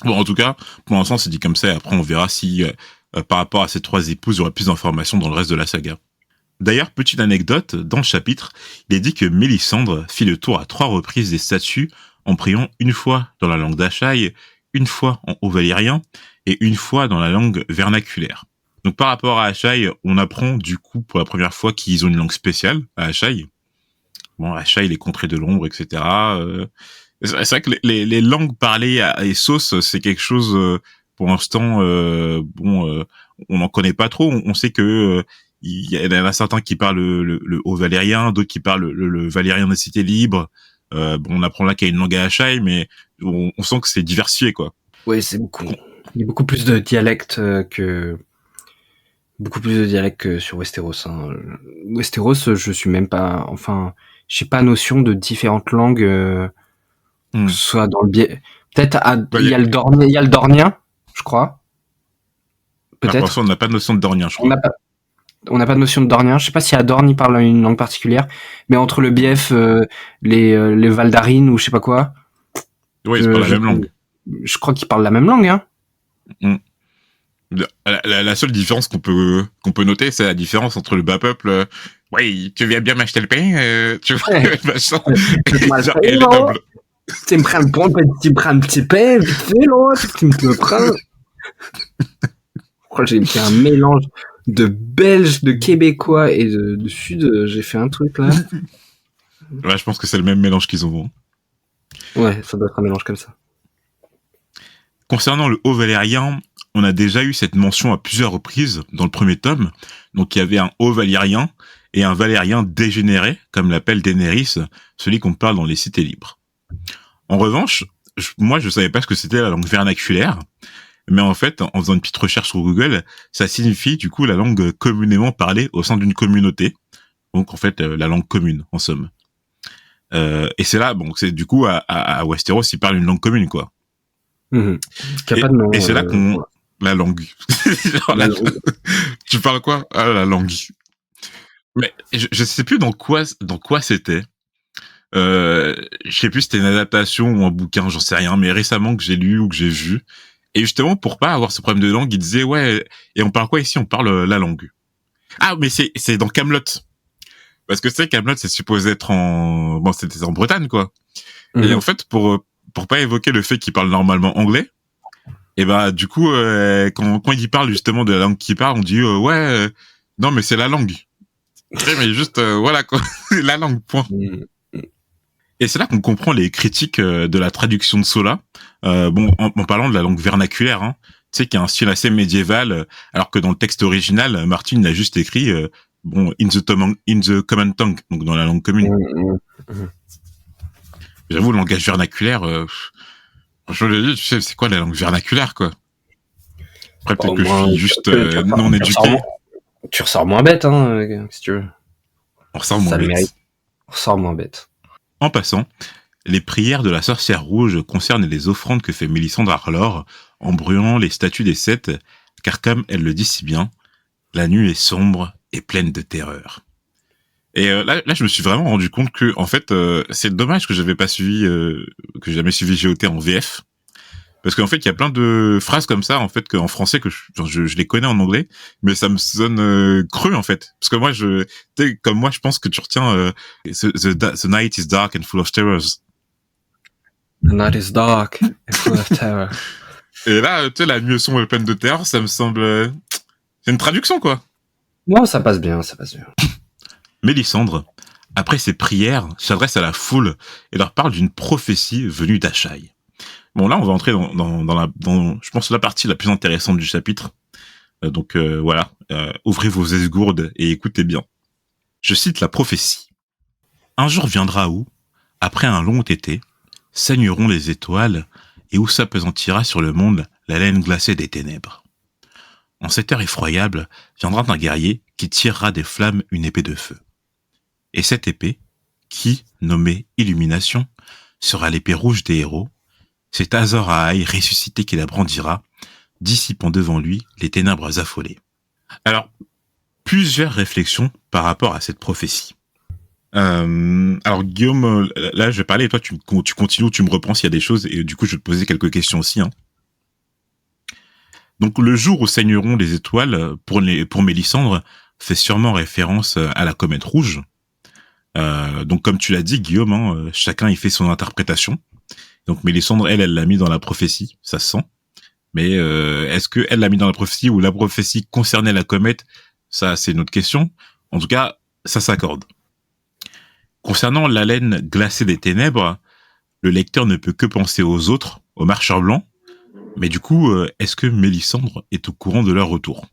Bon, en tout cas, pour l'instant, c'est dit comme ça. Et après, on verra si, par rapport à ces 3 épouses, il y aura plus d'informations dans le reste de la saga. D'ailleurs, petite anecdote, dans le chapitre, il est dit que Mélisandre fit le tour à 3 reprises des statues en priant une fois dans la langue d'Ashaï, une fois en haut-valyrien et une fois dans la langue vernaculaire. Donc par rapport à Ashaï, on apprend du coup pour la première fois qu'ils ont une langue spéciale à Ashaï. Bon, Ashaï, les contrées de l'ombre, etc. C'est vrai que les langues parlées à Essos, c'est quelque chose, pour l'instant, on n'en connaît pas trop. On sait que il y en a certains qui parlent le haut valérien, d'autres qui parlent le valérien des cités libres. On apprend là qu'il y a une langue à Ashaï, mais on sent que c'est diversifié, quoi. Ouais, c'est beaucoup. Il y a beaucoup plus de dialectes que sur Westeros. Hein. Westeros, je suis même pas, enfin, j'ai pas notion de différentes langues, que ce soit dans le biais. Peut-être il y a le dornien, je crois. Peut-être. On n'a pas de notion de dornien, je crois. On n'a pas de notion de dornien. Je sais pas si à Dorne il parle une langue particulière, mais entre le bief, les Valdarines ou je sais pas quoi. Oui, ils parlent la même langue. Je crois qu'ils parlent la même langue, hein. La seule différence qu'on peut noter, c'est la différence entre le bas peuple. Oui, tu viens bien m'acheter le pain, tu vois, machin. Et les nobles. Tu me prends le pain, tu me prends un petit pain, vite fait, là, tu me prends. J'ai fait un mélange de Belges, de Québécois et de Sud. J'ai fait un truc, là. Ouais, je pense que c'est le même mélange qu'ils ont. Ouais, ça doit être un mélange comme ça. Concernant le haut valérien, on a déjà eu cette mention à plusieurs reprises dans le premier tome. Donc il y avait un haut valérien et un valérien dégénéré, comme l'appelle Daenerys, celui qu'on parle dans les cités libres. En revanche, moi je savais pas ce que c'était la langue vernaculaire, mais en fait, en faisant une petite recherche sur Google, ça signifie du coup la langue communément parlée au sein d'une communauté. Donc en fait, la langue commune, en somme. Et c'est là, bon, c'est du coup à Westeros, ils parlent une langue commune, quoi. Et c'est là qu'on la langue. Tu parles quoi? Ah, la langue. Mais je sais plus dans quoi c'était. Je sais plus si c'était une adaptation ou un bouquin, j'en sais rien, mais récemment que j'ai lu ou que j'ai vu. Et justement, pour pas avoir ce problème de langue, il disait, ouais, et on parle quoi ici? On parle la langue. Ah, mais c'est dans Camelot. Parce que tu sais, Camelot, c'est supposé être c'était en Bretagne, quoi. Et en fait, pour pas évoquer le fait qu'il parle normalement anglais, et bah, du coup, quand il parle justement de la langue qu'il parle, on dit, non, mais c'est la langue. Mais juste, voilà, quoi. La langue, point. Et c'est là qu'on comprend les critiques de la traduction de Sola. En parlant de la langue vernaculaire, hein, tu sais, qui a un style assez médiéval, alors que dans le texte original, Martin l'a juste écrit, in the common tongue, donc dans la langue commune. J'avoue, le langage vernaculaire, je le dis, tu sais, c'est quoi la langue vernaculaire, quoi? Après, peut-être que je suis juste non éduqué. Tu ressors moins bête, hein, si tu veux. On ressort moins bête. On ressort moins bête. En passant, les prières de la sorcière rouge concernent les offrandes que fait Mélisandre Arlor en brûlant les statues des sept, car comme elle le dit si bien, la nuit est sombre et pleine de terreur. Et là, je me suis vraiment rendu compte que, en fait, c'est dommage que j'avais pas suivi, que j'ai jamais suivi GOT en VF, parce qu'en fait, il y a plein de phrases comme ça, en fait, qu'en français que je les connais en anglais, mais ça me sonne creux, en fait, parce que moi, comme moi, je pense que tu retiens the night is dark and full of terrors. The night is dark and full of terror. Et là, tu sais, la nuit sombre et pleine de terreur, ça me semble, c'est une traduction, quoi. Non, ça passe bien, ça passe bien. Mélisandre, après ses prières, s'adresse à la foule et leur parle d'une prophétie venue d'Ashaï. Bon, là, on va entrer dans je pense, la partie la plus intéressante du chapitre. Donc, voilà. Ouvrez vos esgourdes et écoutez bien. Je cite la prophétie. Un jour viendra où, après un long été, saigneront les étoiles et où s'appesantira sur le monde la laine glacée des ténèbres. En cette heure effroyable, viendra un guerrier qui tirera des flammes une épée de feu. Et cette épée, qui, nommée Illumination, sera l'épée rouge des héros, c'est Azor Ahai ressuscité qui la brandira, dissipant devant lui les ténèbres affolées. Alors, plusieurs réflexions par rapport à cette prophétie. Alors Guillaume, là je vais parler et toi tu continues, tu me reprends s'il y a des choses et du coup je vais te poser quelques questions aussi. Hein. Donc le jour où saigneront les étoiles pour Mélisandre fait sûrement référence à la comète rouge. Donc comme tu l'as dit Guillaume, hein, chacun y fait son interprétation. Donc Mélisandre elle l'a mis dans la prophétie, ça se sent. Mais est-ce que elle l'a mis dans la prophétie ou la prophétie concernait la comète? Ça c'est une autre question. En tout cas ça s'accorde. Concernant la laine glacée des ténèbres, le lecteur ne peut que penser aux autres, aux marcheurs blancs. Mais du coup, est-ce que Mélisandre est au courant de leur retour?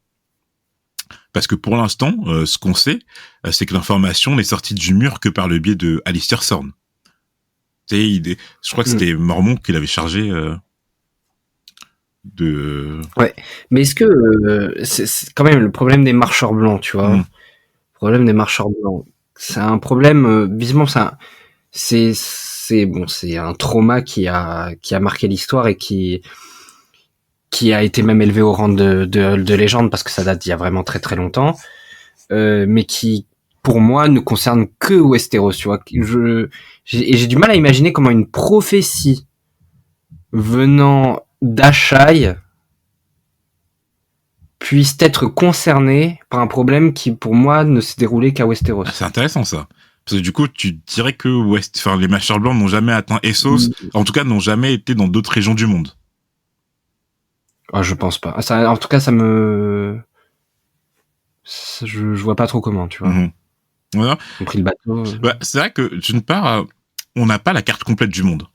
Parce que pour l'instant, ce qu'on sait, c'est que l'information n'est sortie du mur que par le biais de Alistair Thorne. Je crois que c'était Mormont qui l'avait chargé de... Ouais, mais est-ce que c'est quand même le problème des marcheurs blancs, tu vois? Le problème des marcheurs blancs. C'est un problème, visiblement, c'est bon, c'est un trauma qui a marqué l'histoire et qui a été même élevé au rang de légende parce que ça date d'il y a vraiment très très longtemps, mais qui, pour moi, ne concerne que Westeros, tu vois. J'ai du mal à imaginer comment une prophétie venant d'Ashai puisse être concernée par un problème qui, pour moi, ne s'est déroulé qu'à Westeros. Ah, c'est intéressant ça. Parce que du coup, tu dirais que les marcheurs blancs n'ont jamais atteint Essos, en tout cas n'ont jamais été dans d'autres régions du monde. Ah, je pense pas. Ça, en tout cas, je vois pas trop comment, tu vois. Voilà. Ils ont pris le bateau. Bah, c'est vrai que d'une part, on n'a pas la carte complète du monde.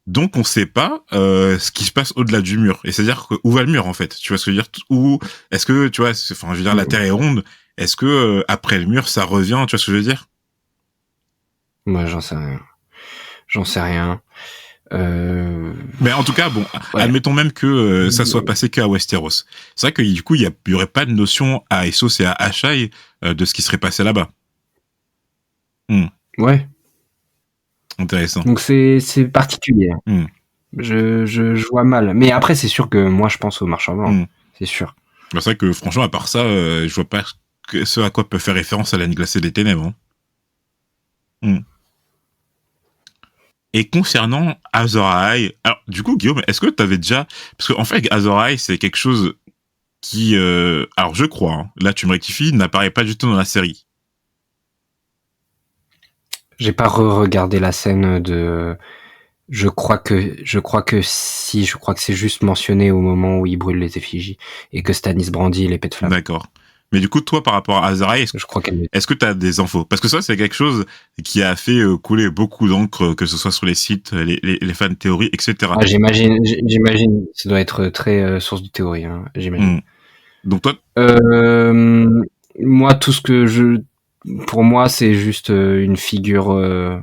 Donc on sait pas ce qui se passe au-delà du mur. Et c'est-à-dire où va le mur en fait. Tu vois ce que je veux dire? Ou est-ce que tu vois, enfin je veux dire la Terre est ronde. Est-ce que après le mur ça revient? Tu vois ce que je veux dire? Moi j'en sais rien. Mais en tout cas bon, ouais. Admettons même que ça soit passé qu'à Westeros. C'est vrai que du coup il y aurait pas de notion à Essos et à Ashai de ce qui serait passé là-bas. Ouais. Intéressant. Donc c'est particulier. Je vois mal. Mais après, c'est sûr que moi, je pense aux marchands blancs. C'est sûr. C'est vrai que franchement, à part ça, je vois pas ce à quoi peut faire référence à la glacée des ténèbres. Et concernant Azor Ahai, alors du coup, Guillaume, est-ce que tu avais déjà... Parce qu'en fait, Azor Ahai, c'est quelque chose qui... alors je crois, hein, là tu me rectifies, n'apparaît pas du tout dans la série. J'ai pas regardé la scène de... Je crois que c'est juste mentionné au moment où il brûle les effigies et que Stannis brandit l'épée de flamme. D'accord. Mais du coup, toi, par rapport à Azor Ahai, est-ce que tu as des infos? Parce que ça, c'est quelque chose qui a fait couler beaucoup d'encre, que ce soit sur les sites, les fan théories, etc. Ah, j'imagine, ça doit être très source de théorie, hein, j'imagine. Donc toi... moi, tout ce que pour moi, c'est juste une figure...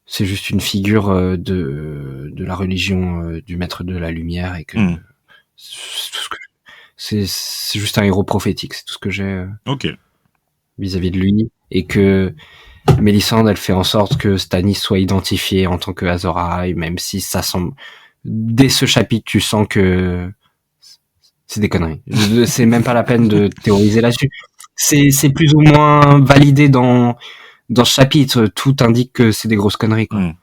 c'est juste une figure de la religion du maître de la lumière et que c'est juste un héros prophétique, c'est tout ce que j'ai vis-à-vis de lui, et que Mélisandre, elle fait en sorte que Stannis soit identifié en tant que Azor Ahai, même si ça semble, dès ce chapitre, tu sens que c'est des conneries. C'est même pas la peine de théoriser là-dessus. C'est plus ou moins validé dans ce chapitre. Tout indique que c'est des grosses conneries, quoi.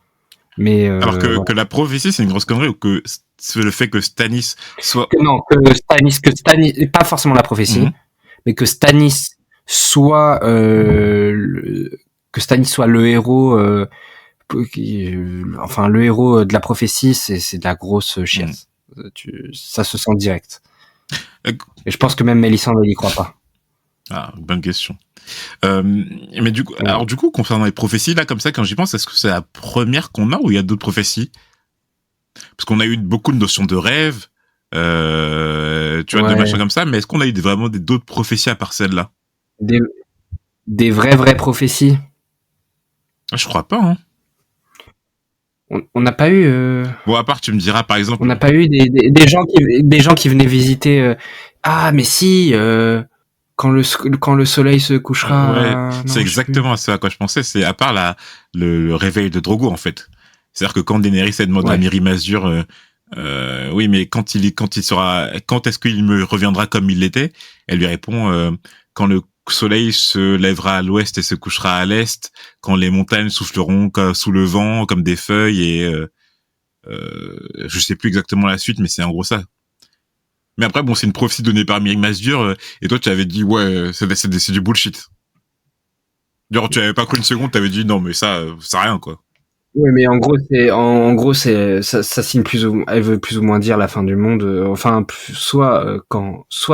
Mais alors que la prophétie c'est une grosse connerie, ou que c'est le fait que Stannis soit... que Stannis, pas forcément la prophétie, mais que Stannis soit le héros, enfin le héros de la prophétie, c'est de la grosse chiasse. Ça se sent direct. Et je pense que même Mélisandre n'y croit pas. Ah, bonne question. Mais du coup, alors du coup, concernant les prophéties, là, comme ça, quand j'y pense, est-ce que c'est la première qu'on a ou il y a d'autres prophéties? Parce qu'on a eu beaucoup de notions de rêve, tu vois, de machins comme ça, mais est-ce qu'on a eu vraiment d'autres prophéties à part celle-là? Des vraies prophéties? Je crois pas, hein. On n'a pas eu. Bon, à part, tu me diras, par exemple. On n'a pas eu des gens qui venaient visiter. Ah, mais si. Quand le soleil se couchera. Ouais, c'est Non, je sais plus. exactement ce à quoi je pensais. C'est à part le réveil de Drogo, en fait. C'est-à-dire que quand Daenerys elle demande à Ouais. Mirri Mazur, oui, mais quand est-ce qu'il me reviendra comme il l'était? Elle lui répond, quand le soleil se lèvera à l'ouest et se couchera à l'est, quand les montagnes souffleront sous le vent comme des feuilles et je sais plus exactement la suite, mais c'est en gros ça. Mais après, bon, c'est une prophétie donnée par Mirri Mazur, et toi, tu avais dit, ouais, c'est du bullshit. Genre, tu avais pas cru une seconde, t'avais dit, non, mais ça, c'est rien, quoi. Oui, mais en gros c'est ça signe elle veut plus ou moins dire la fin du monde. Enfin, soit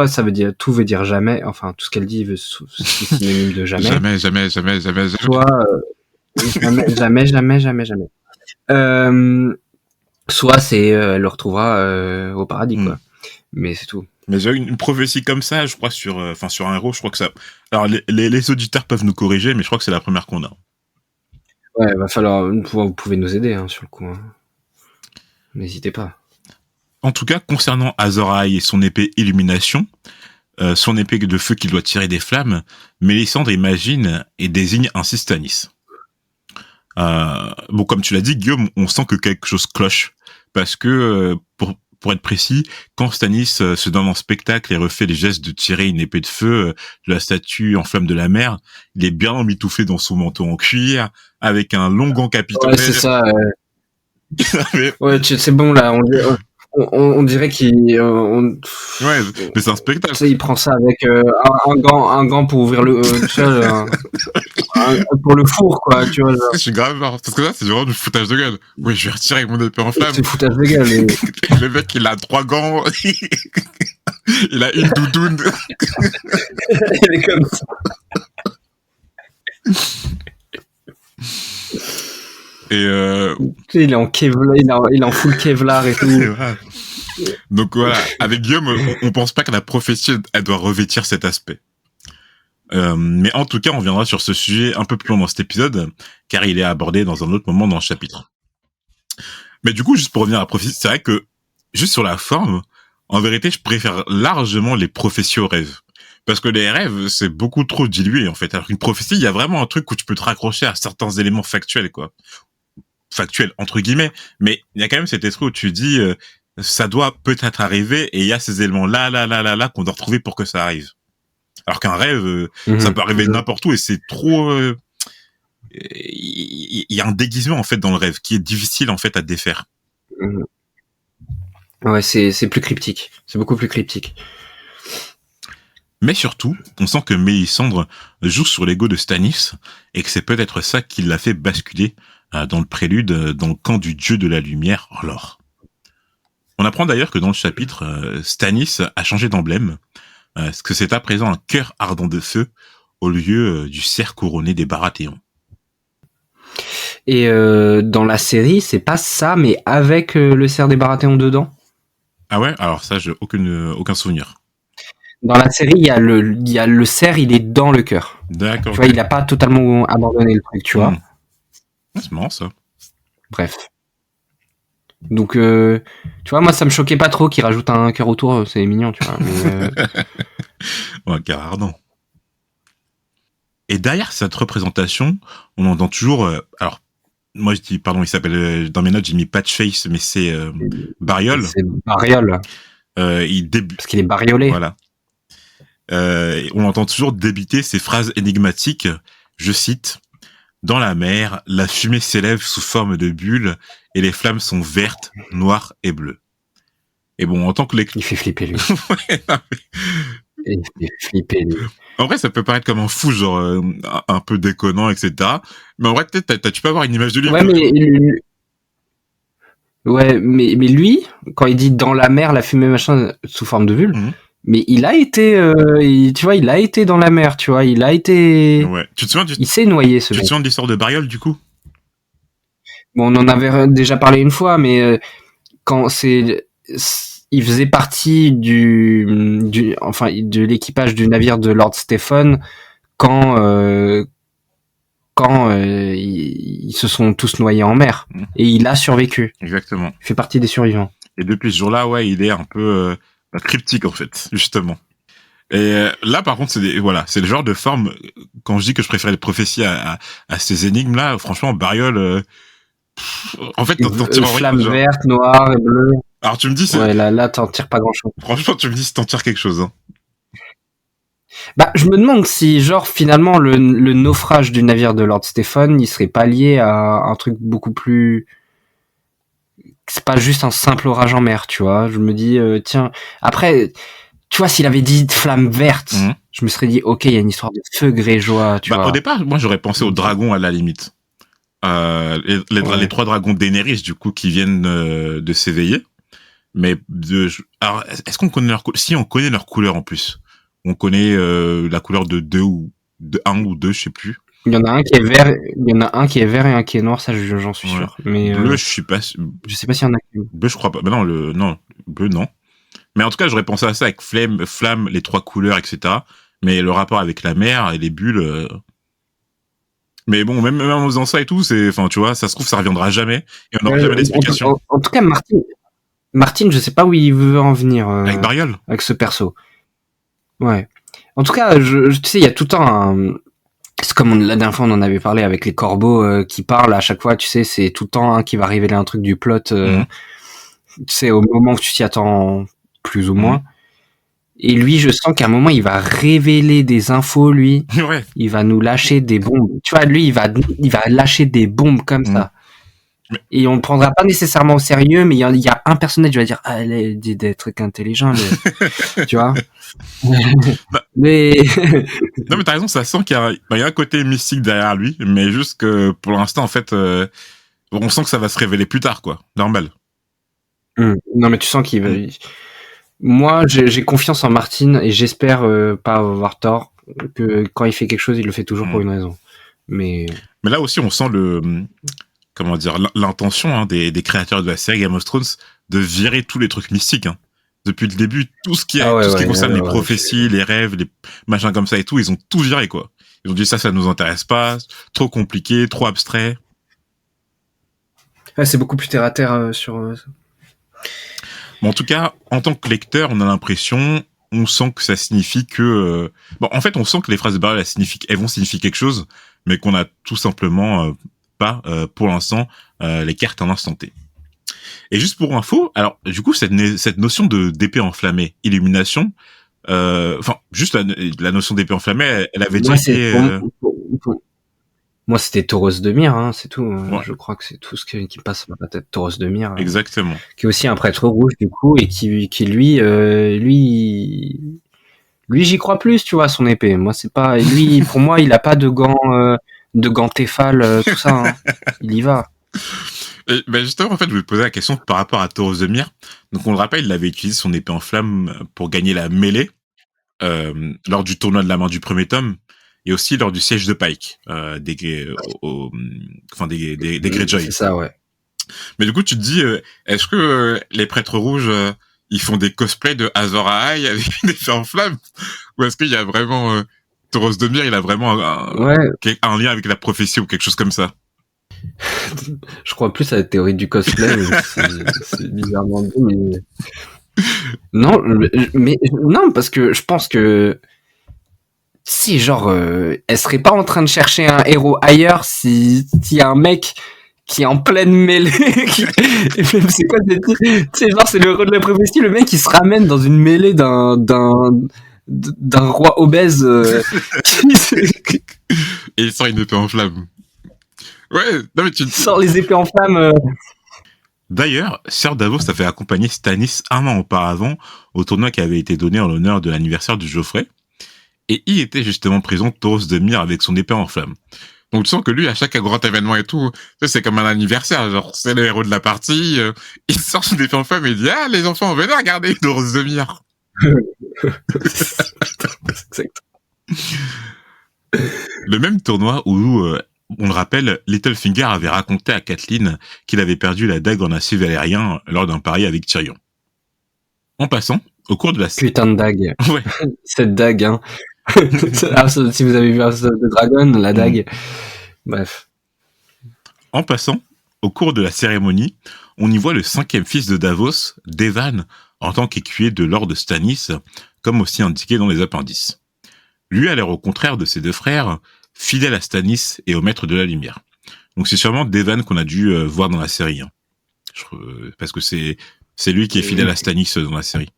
ça veut dire tout veut dire jamais. Enfin, tout ce qu'elle dit c'est synonyme de jamais. Jamais, jamais, jamais, jamais, jamais. Soit jamais. Soit c'est elle le retrouvera au paradis quoi. Mais c'est tout. Mais j'ai une prophétie comme ça, je crois sur un héros, je crois que ça. Alors les auditeurs peuvent nous corriger, mais je crois que c'est la première qu'on a. Ouais, va falloir. Vous pouvez nous aider sur le coup. Hein. N'hésitez pas. En tout cas, concernant Azor Ahai et son épée Illumination, son épée de feu qui doit tirer des flammes, Mélisandre imagine et désigne ainsi Stannis. Bon, comme tu l'as dit, Guillaume, on sent que quelque chose cloche. Parce que, pour être précis, quand Stannis se donne en spectacle et refait les gestes de tirer une épée de feu de la statue en flamme de la mer, il est bien emmitouflé dans son manteau en cuir, avec un long gant capitonné. Ouais, c'est ça. Ouais, c'est bon là. On dirait qu'il. Ouais, mais c'est un spectacle. Tu sais, il prend ça avec un gant pour ouvrir le. Pour le four, quoi, tu vois. Genre. Je suis grave mort. Parce que là, c'est vraiment du foutage de gueule. Oui, je vais retirer mon épée en flamme. C'est foutage de gueule. Et... Le mec, il a 3 gants. Il a une doudoune. Il est comme ça. Et il est en Kevlar, il est en full Kevlar et tout. Donc voilà, avec Guillaume, on pense pas que la prophétie, elle doit revêtir cet aspect. Mais en tout cas, on viendra sur ce sujet un peu plus loin dans cet épisode, car il est abordé dans un autre moment dans le chapitre. Mais du coup, juste pour revenir à la prophétie, c'est vrai que, juste sur la forme, en vérité, je préfère largement les prophéties aux rêves. Parce que les rêves, c'est beaucoup trop dilué, en fait. Alors qu'une prophétie, il y a vraiment un truc où tu peux te raccrocher à certains éléments factuels, quoi. Factuels, entre guillemets. Mais il y a quand même cet esprit où tu dis, ça doit peut-être arriver, et il y a ces éléments-là, qu'on doit retrouver pour que ça arrive. Alors qu'un rêve, ça peut arriver n'importe où, et c'est trop... il y a un déguisement, en fait, dans le rêve, qui est difficile, en fait, à défaire. Ouais, c'est plus cryptique. C'est beaucoup plus cryptique. Mais surtout, on sent que Mélisandre joue sur l'ego de Stannis, et que c'est peut-être ça qui l'a fait basculer dans le prélude, dans le camp du dieu de la lumière, Orlor. On apprend d'ailleurs que dans le chapitre, Stannis a changé d'emblème, parce que c'est à présent un cœur ardent de feu, au lieu du cerf couronné des Baratheons. Et dans la série, c'est pas ça, mais avec le cerf des Baratheons dedans. Ah ouais? Alors ça, j'ai aucun souvenir. Dans la série, il y a le cerf, il est dans le cœur. D'accord. Tu vois, il a pas totalement abandonné le truc, tu vois. C'est marrant, ça. Bref. Donc, tu vois, moi, ça me choquait pas trop qu'il rajoute un cœur autour, c'est mignon, tu vois. Mais, ouais, cœur ardent. Et derrière cette représentation, on entend toujours... alors, moi, je dis, pardon, il s'appelle... dans mes notes, j'ai mis Patchface, mais c'est Bariol. C'est Bariol. Parce qu'il est bariolé. Voilà. On entend toujours débiter ces phrases énigmatiques, je cite, « Dans la mer, la fumée s'élève sous forme de bulles et les flammes sont vertes, noires et bleues. » Et bon, en tant que lecteur... Il fait flipper, lui. Il fait flipper, lui. En vrai, ça peut paraître comme un fou, genre un peu déconnant, etc. Mais en vrai, peut-être, tu peux avoir une image de lui. Ouais, mais lui, quand il dit « dans la mer, la fumée machin sous forme de bulle mais il a été, tu vois, il a été dans la mer, tu vois, il a été... Ouais. Tu te souviens il s'est noyé, ce mec. Tu te souviens de l'histoire de Bariol, du coup? Bon, on en avait déjà parlé une fois, mais quand il faisait partie de l'équipage du navire de Lord Stephen quand quand ils se sont tous noyés en mer. Et il a survécu. Exactement. Il fait partie des survivants. Et depuis ce jour-là, ouais, il est un peu cryptique, en fait, justement. Et là, par contre, c'est le genre de forme, quand je dis que je préfère les prophéties à ces énigmes-là, franchement, Bariol, en fait, t'en tires rien. Flamme verte, noire et bleue. Alors, tu me dis, ouais, là, t'en tires pas grand-chose. Franchement, tu me dis si t'en tires quelque chose, hein. Bah, je me demande si, genre, finalement, le naufrage du navire de Lord Stephen, il serait pas lié à un truc beaucoup plus... C'est pas juste un simple orage en mer, tu vois. Je me dis, tiens... Après, tu vois, s'il avait dit flamme verte, je me serais dit, ok, il y a une histoire de feu grégeois, tu vois. Au départ, moi, j'aurais pensé aux dragons, à la limite. Les 3 dragons d'Daenerys, du coup, qui viennent de s'éveiller. Mais alors, est-ce qu'on connaît leur couleur? Si, on connaît leur couleur, en plus. On connaît la couleur de 1 ou 2, je sais plus. Il y en a un qui est vert, et un qui est noir, ça j'en suis sûr. Mais bleu, je suis pas. Je sais pas s'il y en a. Bleu, je crois pas. Mais non, bleu, non. Mais en tout cas, j'aurais pensé à ça avec flamme, les 3 couleurs, etc. Mais le rapport avec la mer et les bulles. Mais bon, même en faisant ça et tout, enfin, tu vois, ça se trouve, ça reviendra jamais et on n'aura jamais d'explication. En tout cas, Martin, je sais pas où il veut en venir. Avec Bariol. Avec ce perso. Ouais. En tout cas, tu sais, il y a tout le temps c'est comme la dernière fois on en avait parlé avec les corbeaux qui parlent à chaque fois, tu sais, c'est tout le temps un qui va révéler un truc du plot, tu sais, au moment où tu t'y attends plus ou moins. Et lui, je sens qu'à un moment, il va révéler des infos, lui. Ouais. Il va nous lâcher des bombes. Tu vois, lui, il va lâcher des bombes comme ça. Et on le prendra pas nécessairement au sérieux, mais il y a un personnage qui va dire, ah, elle dit des trucs intelligents, tu vois. Mais non, mais t'as raison, ça sent qu'il y a un côté mystique derrière lui, mais juste que pour l'instant, en fait, on sent que ça va se révéler plus tard, quoi. Normal. Non, mais tu sens qu'il va. Moi, j'ai confiance en Martin et j'espère pas avoir tort, que quand il fait quelque chose, il le fait toujours pour une raison. Mais là aussi, on sent comment dire, l'intention des créateurs de la série Game of Thrones de virer tous les trucs mystiques. Hein. Depuis le début, tout ce qui concerne les prophéties, les rêves, les machins comme ça et tout, ils ont tout viré, quoi. Ils ont dit ça nous intéresse pas, trop compliqué, trop abstrait. Ouais, c'est beaucoup plus terre à terre sur. Bon, en tout cas, en tant que lecteur, on a l'impression, on sent que ça signifie que, en fait, on sent que les phrases de Bariol, elles vont signifier quelque chose, mais qu'on a tout simplement pas, pour l'instant, les cartes en instant T. Et juste pour info, alors du coup cette notion d'épée enflammée, illumination, juste la notion d'épée enflammée, elle avait déjà été. Moi, c'était Tauros de Myr, hein, c'est tout. Je crois que c'est tout ce qui passe par la tête. Tauros de Myr. Exactement. Qui est aussi un prêtre rouge du coup et qui lui, j'y crois plus, tu vois, son épée. Moi, c'est pas lui. Pour moi, il a pas de gants Tefal, tout ça. Hein. Il y va. Et justement, en fait, je vais te poser la question par rapport à Tauros de Myr. Donc, on le rappelle, il avait utilisé son épée en flamme pour gagner la mêlée lors du tournoi de la main du premier tome et aussi lors du siège de Pike des Greyjoy. C'est ça, ouais. Mais du coup, tu te dis, est-ce que les prêtres rouges, ils font des cosplays de Azor Ahai avec une épée en flamme, ou est-ce qu'il y a vraiment Tauros de Myr, il a vraiment un lien avec la prophétie ou quelque chose comme ça? Je crois plus à la théorie du cosplay, c'est bizarrement dit, mais... Non, mais non, parce que je pense que si, genre, elle serait pas en train de chercher un héros ailleurs s'il y a un mec qui est en pleine mêlée, c'est quoi, tu sais, genre, c'est le héros de la prophétie, le mec qui se ramène dans une mêlée d'un roi obèse, et il sort une épée en flamme. Ouais, non mais tu sors les épées en flamme. D'ailleurs, Ser Davos avait accompagné Stannis un an auparavant au tournoi qui avait été donné en l'honneur de l'anniversaire du Geoffrey. Et il était justement présent Tauros de Myr avec son épée en flamme. Donc tu sens que lui, à chaque grand événement et tout, c'est comme un anniversaire, genre c'est le héros de la partie, il sort son épée en flamme et il dit « Ah, les enfants, venez regarder Tauros de Myr !» Exact. Le même tournoi où... on le rappelle, Littlefinger avait raconté à Catelyn qu'il avait perdu la dague en acier valérien lors d'un pari avec Tyrion. En passant, au cours de la... Putain de dague. Ouais. Cette dague, hein. Si vous avez vu House of the Dragon, la dague. Bref. En passant, au cours de la cérémonie, on y voit le 5e fils de Davos, Devan, en tant qu'écuyer de Lord Stannis, comme aussi indiqué dans les appendices. Lui a l'air au contraire de ses 2 frères, fidèle à Stannis et au Maître de la Lumière. Donc c'est sûrement Devan qu'on a dû voir dans la série. Hein. Parce que c'est lui qui est fidèle à Stannis dans la série.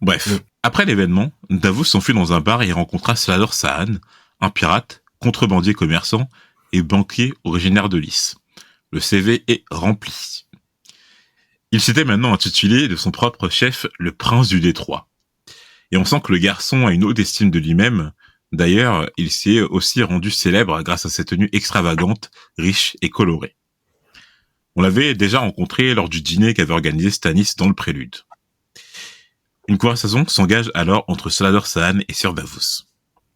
Bref, après l'événement, Davos s'enfuit dans un bar et rencontra Slador Saan, un pirate, contrebandier commerçant et banquier originaire de Lys. Le CV est rempli. Il s'était maintenant intitulé de son propre chef le Prince du Détroit. Et on sent que le garçon a une haute estime de lui-même. D'ailleurs, il s'est aussi rendu célèbre grâce à ses tenues extravagantes, riches et colorées. On l'avait déjà rencontré lors du dîner qu'avait organisé Stannis dans le prélude. Une conversation s'engage alors entre Slador Saan et Sir Davos.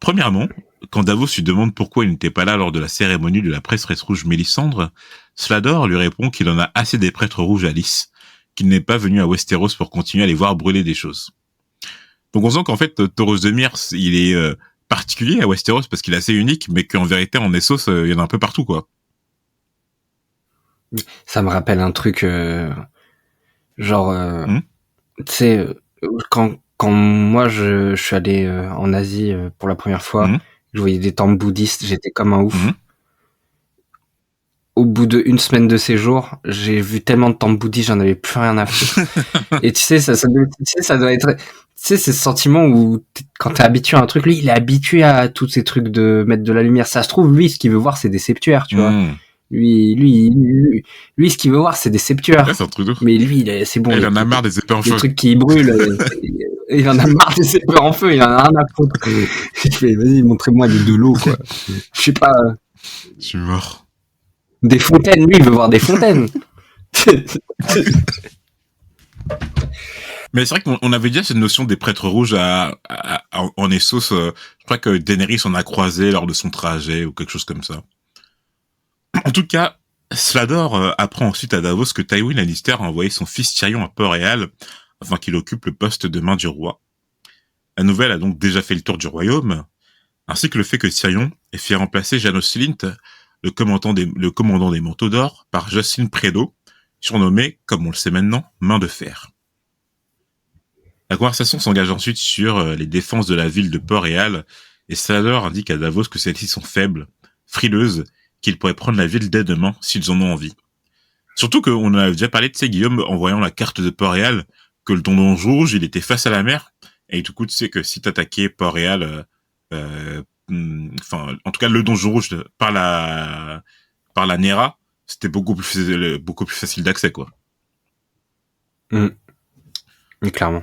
Premièrement, quand Davos lui demande pourquoi il n'était pas là lors de la cérémonie de la prêtresse rouge Mélisandre, Slador lui répond qu'il en a assez des prêtres rouges à Lys, qu'il n'est pas venu à Westeros pour continuer à les voir brûler des choses. Donc on sent qu'en fait, Thoros de Myrs, il est particulier à Westeros parce qu'il est assez unique, mais qu'en vérité, en Essos, il y en a un peu partout, quoi. Ça me rappelle un truc, genre, tu sais, quand moi je suis allé en Asie pour la première fois, je voyais des temples bouddhistes, j'étais comme un ouf. Au bout d'1 semaine de séjour, j'ai vu tellement de temples bouddhistes, j'en avais plus rien à foutre. Et tu sais, ça doit être, tu sais, c'est ce sentiment où quand t'es habitué à un truc, lui, il est habitué à tous ces trucs de mettre de la lumière. Ça se trouve, lui, ce qu'il veut voir, c'est des septuaires, tu vois. Lui, ce qu'il veut voir, c'est des septuaires. Ouais, c'est un truc de... Mais lui, c'est bon. Il en a marre des épées en feu. Les trucs qui brûlent. Il en a marre des épées en feu, il en a rien à foutre. Je fais, vas-y, montrez-moi de l'eau, quoi. Je sais pas. Je suis mort. Des fontaines, lui, il veut voir des fontaines. Mais c'est vrai qu'on avait déjà cette notion des prêtres rouges en Essos. Je crois que Daenerys en a croisé lors de son trajet ou quelque chose comme ça. En tout cas, Slador apprend ensuite à Davos que Tywin Lannister a envoyé son fils Tyrion à Port-Réal afin qu'il occupe le poste de main du roi. La nouvelle a donc déjà fait le tour du royaume, ainsi que le fait que Tyrion ait fait remplacer Janos Slynt, le commandant des manteaux d'or, par Jocelyn Predo, surnommé, comme on le sait maintenant, Main de Fer. La conversation s'engage ensuite sur les défenses de la ville de Port-Réal, et Slador indique à Davos que celles-ci sont faibles, frileuses, qu'ils pourraient prendre la ville dès demain s'ils en ont envie. Surtout qu'on en a déjà parlé de Guillaume en voyant la carte de Port-Réal, que le donjon rouge, il était face à la mer, et du coup tu sais que si t'attaquais Port-Réal, en tout cas le donjon rouge par la Nera, c'était beaucoup plus facile d'accès, quoi. Mais clairement.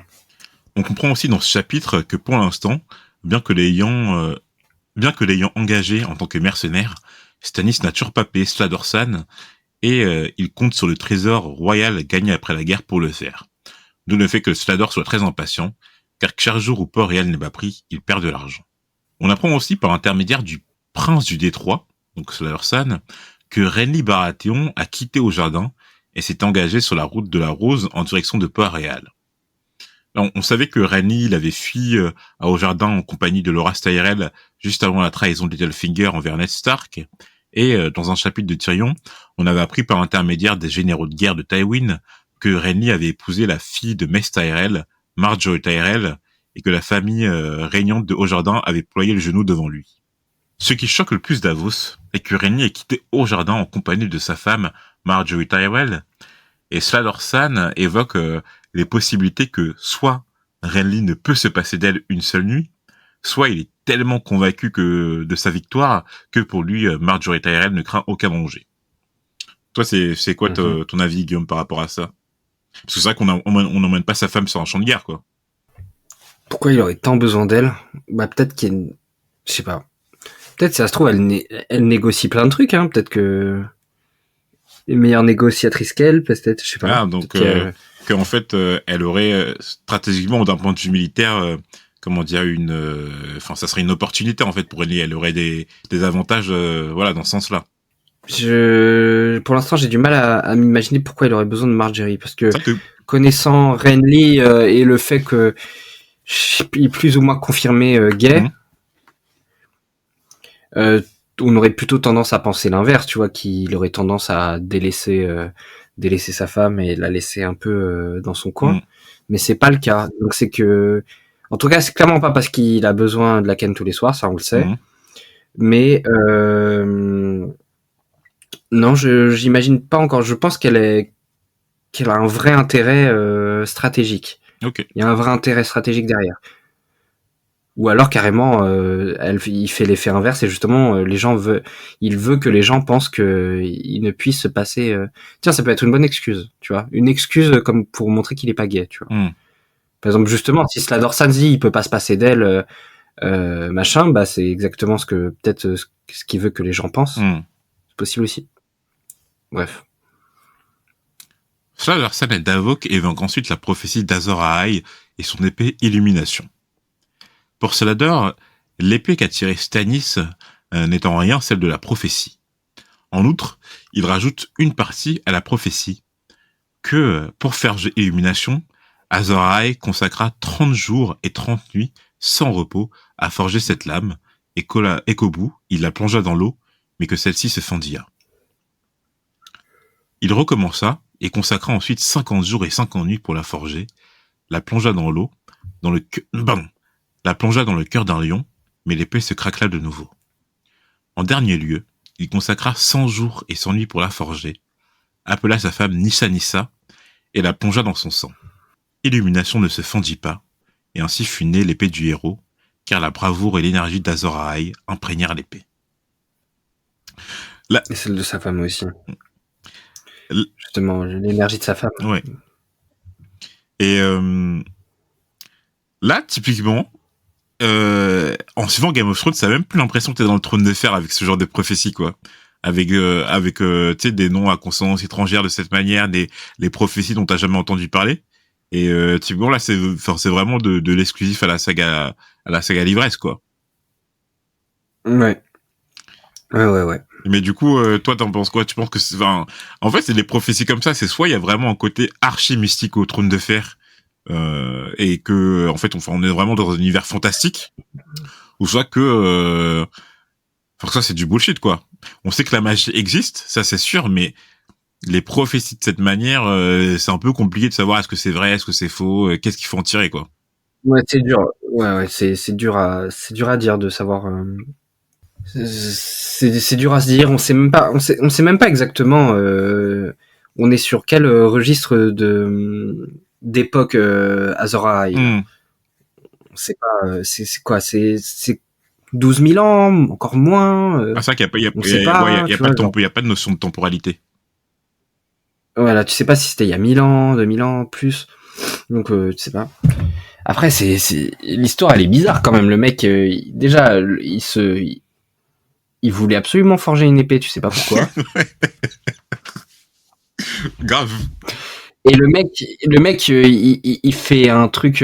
On comprend aussi dans ce chapitre que pour l'instant, bien que l'ayant engagé en tant que mercenaire, Stannis n'a toujours pas payé Slador Saan et il compte sur le trésor royal gagné après la guerre pour le faire. D'où le fait que Slador soit très impatient, car chaque jour où Port-Réal n'est pas pris, il perd de l'argent. On apprend aussi par intermédiaire du prince du Détroit, donc Slador Saan, que Renly Baratheon a quitté Au-Jardin et s'est engagé sur la route de la Rose en direction de Port-Réal. On savait que Renly il avait fui à Au-Jardin en compagnie de Loras Tyrell juste avant la trahison de Littlefinger envers Ned Stark. Et dans un chapitre de Tyrion, on avait appris par intermédiaire des généraux de guerre de Tywin que Renly avait épousé la fille de Mace Tyrell, Marjorie Tyrell, et que la famille régnante de Au-Jardin avait ployé le genou devant lui. Ce qui choque le plus Davos est que Renly ait quitté Au-Jardin en compagnie de sa femme Marjorie Tyrell, et Slador Saan évoque les possibilités que soit Renly ne peut se passer d'elle une seule nuit, soit il est tellement convaincu de sa victoire que pour lui, Marjorie Tyrell ne craint aucun danger. Toi, c'est quoi ton avis, Guillaume, par rapport à ça? Parce que c'est vrai qu'on n'emmène pas sa femme sur un champ de guerre, quoi. Pourquoi il aurait tant besoin d'elle? Bah peut-être qu'il y a une... Je sais pas. Peut-être, ça se trouve, elle négocie plein de trucs, hein. Peut-être que... Une meilleure négociatrice qu'elle, peut-être, je sais pas. Ah, donc, qu'en fait, elle aurait, stratégiquement, d'un point de vue militaire, ça serait une opportunité, en fait, pour elle. Elle aurait des avantages, dans ce sens-là. Pour l'instant, j'ai du mal à m'imaginer pourquoi il aurait besoin de Marjorie, parce que connaissant Renly et le fait que il est plus ou moins confirmé gay, on aurait plutôt tendance à penser l'inverse, tu vois, qu'il aurait tendance à délaisser sa femme et la laisser un peu dans son coin. Mais c'est pas le cas. Donc c'est que, en tout cas, c'est clairement pas parce qu'il a besoin de la ken tous les soirs, ça on le sait. Mais non, j'imagine pas encore. Je pense qu'elle a un vrai intérêt stratégique. Ok. Il y a un vrai intérêt stratégique derrière. Ou alors carrément, il fait l'effet inverse et justement, il veut que les gens pensent que il ne puisse se passer. Tiens, ça peut être une bonne excuse, tu vois, une excuse comme pour montrer qu'il est pas gay, tu vois. Par exemple, justement, si Slador dit il peut pas se passer d'elle, machin, bah c'est exactement ce qu'il veut que les gens pensent. C'est possible aussi. Bref. Slador San et Davok évoquent ensuite la prophétie d'Azor Ahai et son épée Illumination. Pour Slador, l'épée qu'a tirée Stannis n'est en rien celle de la prophétie. En outre, il rajoute une partie à la prophétie, que pour faire Illumination, Azor Ahai consacra 30 jours et 30 nuits sans repos à forger cette lame, et qu'au bout, il la plongea dans l'eau, mais que celle-ci se fendilla. Il recommença et consacra ensuite 50 jours et 50 nuits pour la forger, la plongea dans l'eau, la plongea dans le cœur d'un lion, mais l'épée se craquela de nouveau. En dernier lieu, il consacra 100 jours et 100 nuits pour la forger, appela sa femme Nissa Nissa, et la plongea dans son sang. Illumination ne se fendit pas, et ainsi fut née l'épée du héros, car la bravoure et l'énergie d'Azor Ahai imprégnèrent l'épée. Et celle de sa femme aussi. Justement, l'énergie de sa femme. Ouais. Et là, typiquement, en suivant Game of Thrones, t'as même plus l'impression que t'es dans le trône de fer avec ce genre de prophétie, quoi. Avec tu sais, des noms à consonance étrangère de cette manière, les prophéties dont t'as jamais entendu parler. Et typiquement là, c'est vraiment de l'exclusif à la saga l'ivresse, quoi. Ouais. Mais du coup, toi, t'en penses quoi? Tu penses que en fait, c'est des prophéties comme ça. C'est soit il y a vraiment un côté archi mystique au trône de fer, et que en fait, on est vraiment dans un univers fantastique, ou soit que ça c'est du bullshit, quoi. On sait que la magie existe, ça c'est sûr, mais les prophéties de cette manière, c'est un peu compliqué de savoir est-ce que c'est vrai, est-ce que c'est faux, qu'est-ce qu'il faut en tirer, quoi. Ouais, c'est dur. Ouais, c'est dur à dire de savoir. C'est dur à se dire. On sait même pas exactement. On est sur quel registre d'époque Azor Ahai. On sait pas. C'est quoi? C'est 12 000 ans, encore moins. C'est vrai qu'il y a pas de notion de temporalité. Voilà, tu sais pas si c'était il y a 1000 ans, 2000 ans, plus. Donc tu sais pas. Après l'histoire elle est bizarre quand même. Le mec déjà il voulait absolument forger une épée, tu sais pas pourquoi. Grave. Et le mec il fait un truc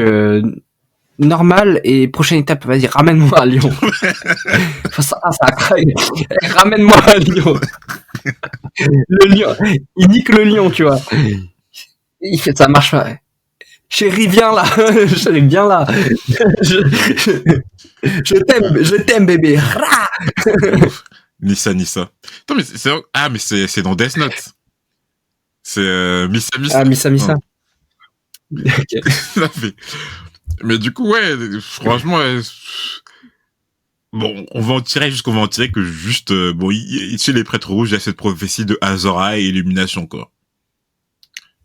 normal et prochaine étape, vas-y, ramène-moi à Lyon. ça a craqué. Ramène-moi à Lyon. Le lion, il nique le lion, tu vois. Il fait ça marche pas. Chérie, viens là. Chérie, viens là. Je t'aime, bébé. Nissa. Non, mais c'est dans Death Note. C'est Missa. Ah, Missa. Okay. Mais du coup, ouais, franchement, bon, on va en tirer jusqu'on va en tirer que juste, chez les prêtres rouges, il y a cette prophétie de Azor Ahai et Illumination, quoi.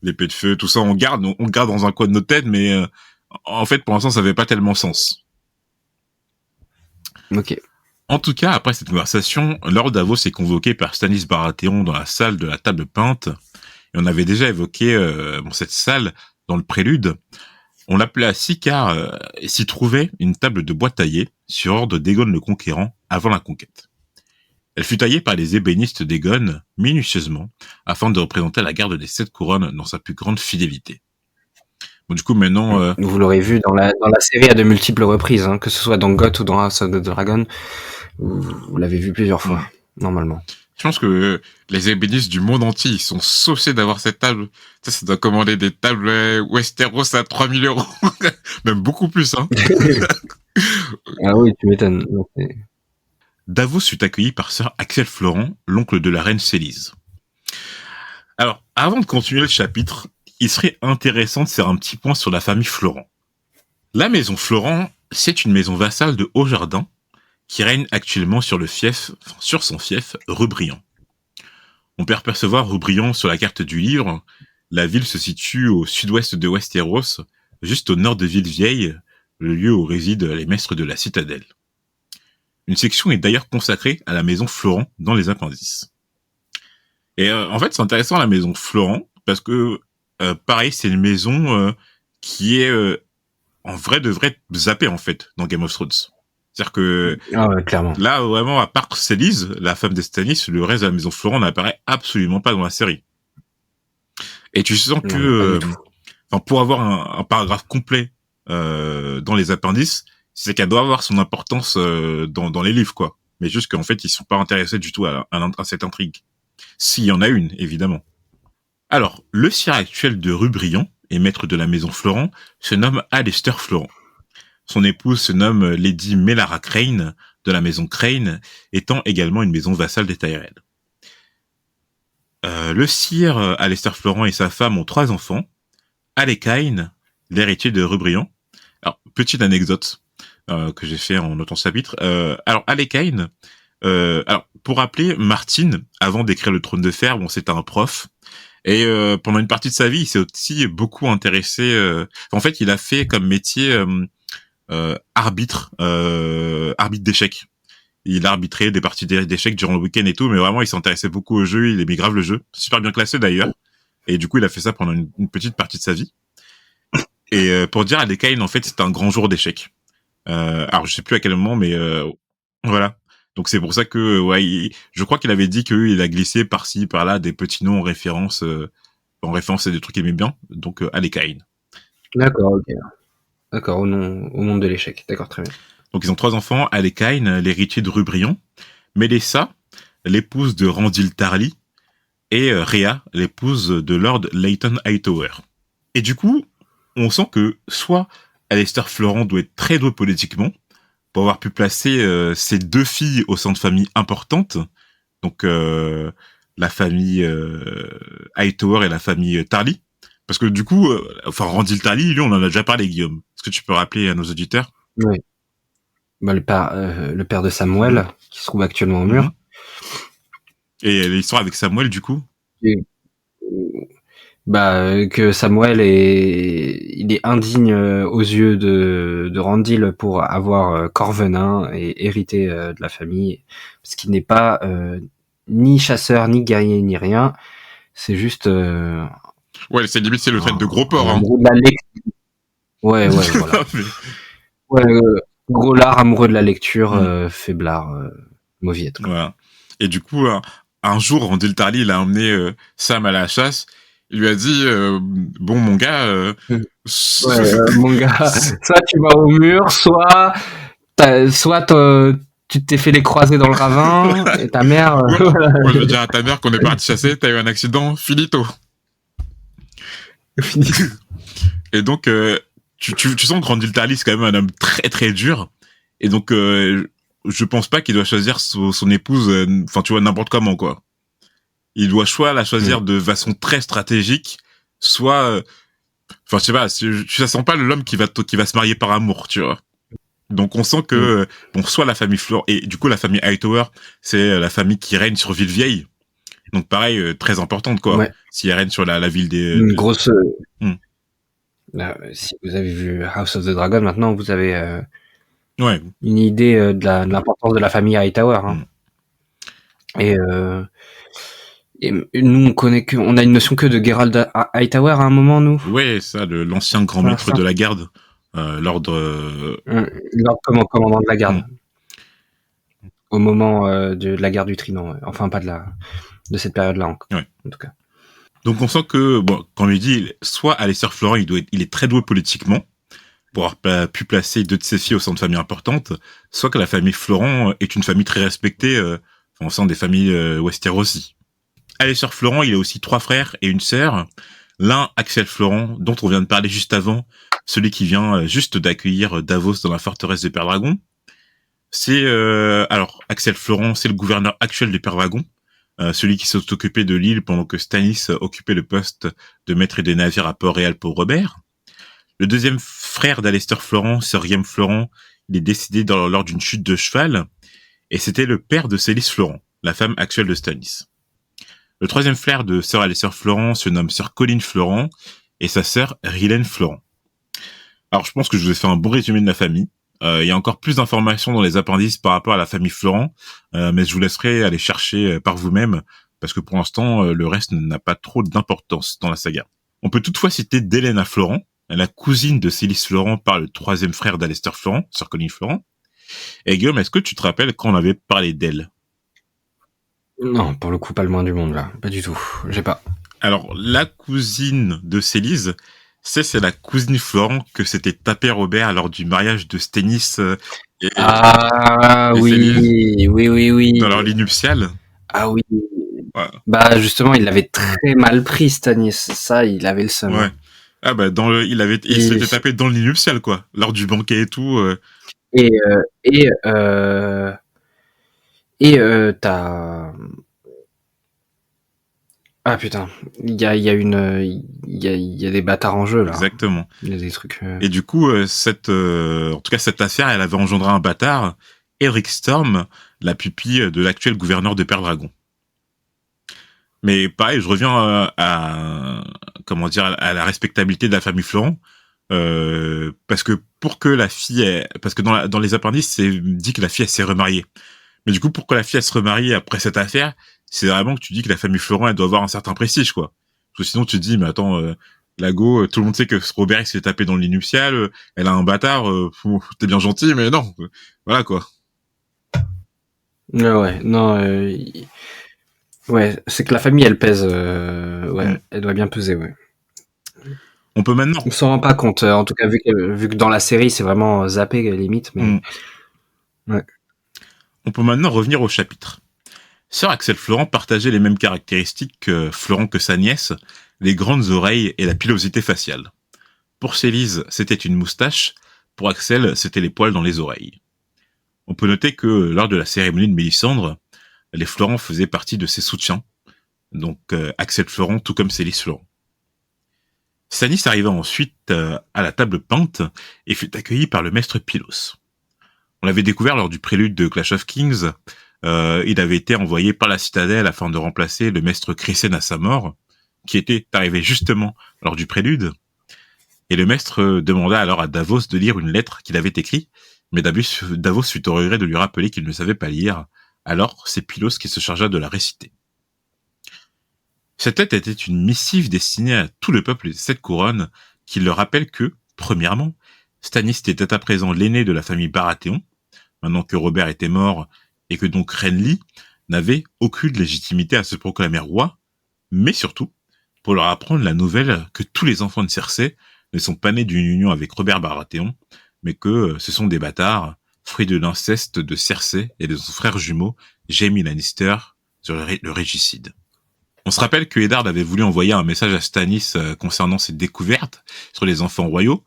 L'épée de feu, tout ça, on garde dans un coin de notre tête, mais en fait, pour l'instant, ça n'avait pas tellement sens. Ok. En tout cas, après cette conversation, Lord Davos est convoqué par Stannis Baratheon dans la salle de la table peinte. Et on avait déjà évoqué cette salle dans le prélude. On l'appelait ainsi car s'y trouvait une table de bois taillée sur ordre d'Aegon le Conquérant avant la conquête. Elle fut taillée par les ébénistes d'Aegon minutieusement afin de représenter la garde des 7 couronnes dans sa plus grande fidélité. Bon, du coup, maintenant... Vous l'aurez vu dans la série à de multiples reprises, hein, que ce soit dans GOT ou dans House of the Dragon. Vous l'avez vu plusieurs fois, normalement. Je pense que les ébénistes du monde entier, ils sont saucés d'avoir cette table. Ça doit commander des tables Westeros à 3 000 €. Même beaucoup plus, hein. Ah oui, tu m'étonnes. Davos fut accueilli par Sir Axel Florent, l'oncle de la reine Célise. Alors, avant de continuer le chapitre, il serait intéressant de faire un petit point sur la famille Florent. La maison Florent, c'est une maison vassale de Haut-Jardin qui règne actuellement sur son fief, Rubrian. On peut apercevoir Rubrian sur la carte du livre. La ville se situe au sud-ouest de Westeros, juste au nord de Villevieille, le lieu où résident les maîtres de la citadelle. Une section est d'ailleurs consacrée à la maison Florent dans les appendices. Et en fait, c'est intéressant la maison Florent parce que pareil, c'est une maison qui est en vrai de vrai zappée en fait dans Game of Thrones. C'est-à-dire que clairement. Là, vraiment, à part Célise, la femme de Stannis, le reste de la maison Florent n'apparaît absolument pas dans la série. Et tu sens que, pour avoir un paragraphe complet dans les appendices, c'est qu'elle doit avoir son importance dans les livres, quoi. Mais juste qu'en fait, ils sont pas intéressés du tout à cette intrigue. S'il y en a une, évidemment. Alors, le sire actuel de Rubrian et maître de la maison Florent se nomme Alester Florent. Son épouse se nomme Lady Melara Crane, de la maison Crane, étant également une maison vassale des Tyrell. Le sire Alester Florent et sa femme ont 3 enfants. Alecaine, l'héritier de Rubrian. Alors, petite anecdote que j'ai fait en notant ce chapitre. Alors, Alecaine, pour rappeler, Martin, avant d'écrire le Trône de Fer, c'était un prof. Et pendant une partie de sa vie, il s'est aussi beaucoup intéressé... en fait, il a fait comme métier... arbitre d'échecs. Il a arbitré des parties d'échecs durant le week-end et tout, mais vraiment il s'intéressait beaucoup au jeu, il aimait grave le jeu, super bien classé d'ailleurs, et du coup il a fait ça pendant une petite partie de sa vie. Et pour dire à Alecaine, en fait c'était un grand jour d'échecs. Alors je sais plus à quel moment, mais voilà. Donc c'est pour ça que je crois qu'il avait dit qu'il a glissé par-ci par-là des petits noms en référence à des trucs qu'il aimait bien, donc Alecaine. D'accord, ok. D'accord, au monde de l'échec. D'accord, très bien. Donc ils ont 3 enfants, Alecaine, l'héritier de Rubrian, Mélissa, l'épouse de Randil Tarly, et Rhea, l'épouse de Lord Leighton Hightower. Et du coup, on sent que soit Alester Florent doit être très doué politiquement, pour avoir pu placer ses 2 filles au sein de familles importantes, donc la famille Hightower et la famille Tarly, parce que du coup, Randil Tarly, lui, on en a déjà parlé, Guillaume. Est-ce que tu peux rappeler à nos auditeurs ? Oui. Le père de Samuel, qui se trouve actuellement au mur. Et l'histoire avec Samuel, du coup ? Que Samuel il est indigne aux yeux de Randil pour avoir Corvenin et hériter de la famille, parce qu'il n'est pas ni chasseur, ni guerrier, ni rien. C'est juste... Ouais, c'est limite, c'est le trait de gros porc. Hein. De la lecture. Ouais, voilà. Gros lard, amoureux de la lecture, faiblard, mauviette. Quoi. Voilà. Et du coup, un jour, Randil Tarly, il a emmené Sam à la chasse. Il lui a dit, bon, mon gars... mon gars, soit tu vas au mur, soit tu t'es fait les croisés dans le ravin, et ta mère... Moi, je veux dire à ta mère qu'on est parti chasser, t'as eu un accident, finito. Et donc, tu sens que Randil Tarly, c'est quand même un homme très, très dur. Et donc, je pense pas qu'il doit choisir son épouse, tu vois, n'importe comment, quoi. Il doit soit la choisir de façon très stratégique, soit... je sais pas, ça sent pas l'homme qui va se marier par amour, tu vois. Donc, on sent que, soit la famille Florent, et du coup, la famille Hightower, c'est la famille qui règne sur Villevieille. Donc, pareil, très importante, quoi. Ouais. Si elle règne sur la ville des... Une grosse... Là, si vous avez vu House of the Dragon, maintenant, vous avez une idée de l'importance de la famille Hightower. Hein. Et nous, on a une notion que de Geralt Hightower à un moment, nous. Ouais, ça, l'ancien grand maître de la garde, l'ordre commandant de la garde. Au moment de la guerre du Trident. Enfin, pas de cette période-là, en tout cas. Donc on sent que, quand on lui dit, soit Alester Florent, il est très doué politiquement, pour avoir pu placer 2 de ses filles au sein de familles importantes, soit que la famille Florent est une famille très respectée, au sein des familles Westerosi. Alester Florent, il a aussi 3 frères et une sœur. L'un, Axel Florent, dont on vient de parler juste avant, celui qui vient juste d'accueillir Davos dans la forteresse de Père Dragon. C'est alors Axel Florent, c'est le gouverneur actuel de Pervagon, celui qui s'est occupé de l'île pendant que Stannis occupait le poste de maître des navires à Port-Réal pour Robert. Le deuxième frère d'Alester Florent, Sir Guillaume Florent, il est décédé lors d'une chute de cheval, et c'était le père de Célis Florent, la femme actuelle de Stannis. Le troisième frère de Sir Alester Florent se nomme Sir Colin Florent, et sa sœur Rylène Florent. Alors je pense que je vous ai fait un bon résumé de la famille. Il y a encore plus d'informations dans les appendices par rapport à la famille Florent, mais je vous laisserai aller chercher par vous-même, parce que pour l'instant, le reste n'a pas trop d'importance dans la saga. On peut toutefois citer Delena Florent, la cousine de Célis Florent par le troisième frère d'Alester Florent, Sir Colin Florent. Et Guillaume, est-ce que tu te rappelles quand on avait parlé d'elle? Non, pour le coup, pas le moins du monde, là. Pas du tout. J'ai pas. Alors, la cousine de Célis, c'est la cousine Florent que s'était tapé Robert lors du mariage de Stannis et Oui, Célis oui. dans leur lit nuptial. Ah oui. Ouais. Bah justement, il l'avait très mal pris, Stannis. Ça, il avait le seum. Ouais. Ah bah il s'était tapé dans le lit nuptial, quoi, lors du banquet et tout. T'as... Ah putain, il y a des bâtards en jeu là. Exactement. Il y a des trucs. Et du coup, en tout cas cette affaire, elle avait engendré un bâtard, Eric Storm, la pupille de l'actuel gouverneur de Pendragon. Mais pareil, je reviens à la respectabilité de la famille Florent, parce que pour que la fille, parce que dans les appendices, c'est dit que la fille elle s'est remariée. Mais du coup, pour que la fille elle se remarie après cette affaire, c'est vraiment que tu dis que la famille Florent elle doit avoir un certain prestige, quoi. Parce que sinon tu te dis, mais attends, la go, tout le monde sait que Robert il s'est tapé dans le lit nuptial, elle a un bâtard, t'es bien gentil, mais non, voilà quoi. Ouais, non. Ouais, c'est que la famille, elle pèse. Ouais, elle doit bien peser, ouais. On peut maintenant. On s'en rend pas compte, en tout cas vu que dans la série c'est vraiment zappé limite, mais. Ouais. On peut maintenant revenir au chapitre. Sir Axel Florent partageait les mêmes caractéristiques que Florent que sa nièce, les grandes oreilles et la pilosité faciale. Pour Célise, c'était une moustache, pour Axel, c'était les poils dans les oreilles. On peut noter que lors de la cérémonie de Mélisandre, les Florent faisaient partie de ses soutiens, donc Axel Florent tout comme Célise Florent. Stannis arriva ensuite à la table peinte et fut accueilli par le maître Pylos. On l'avait découvert lors du prélude de Clash of Kings. Il avait été envoyé par la citadelle afin de remplacer le maître Chrysen à sa mort, qui était arrivé justement lors du prélude. Et le maître demanda alors à Davos de lire une lettre qu'il avait écrite, mais Davos fut au regret de lui rappeler qu'il ne savait pas lire. Alors c'est Pylos qui se chargea de la réciter. Cette lettre était une missive destinée à tout le peuple des Sept Couronnes, qui leur rappelle que, premièrement, Stannis était à présent l'aîné de la famille Baratheon, maintenant que Robert était mort et que donc Renly n'avait aucune légitimité à se proclamer roi, mais surtout pour leur apprendre la nouvelle que tous les enfants de Cersei ne sont pas nés d'une union avec Robert Baratheon, mais que ce sont des bâtards, fruits de l'inceste de Cersei et de son frère jumeau, Jaime Lannister, sur le régicide. On se rappelle que Eddard avait voulu envoyer un message à Stannis concernant ses découvertes sur les enfants royaux,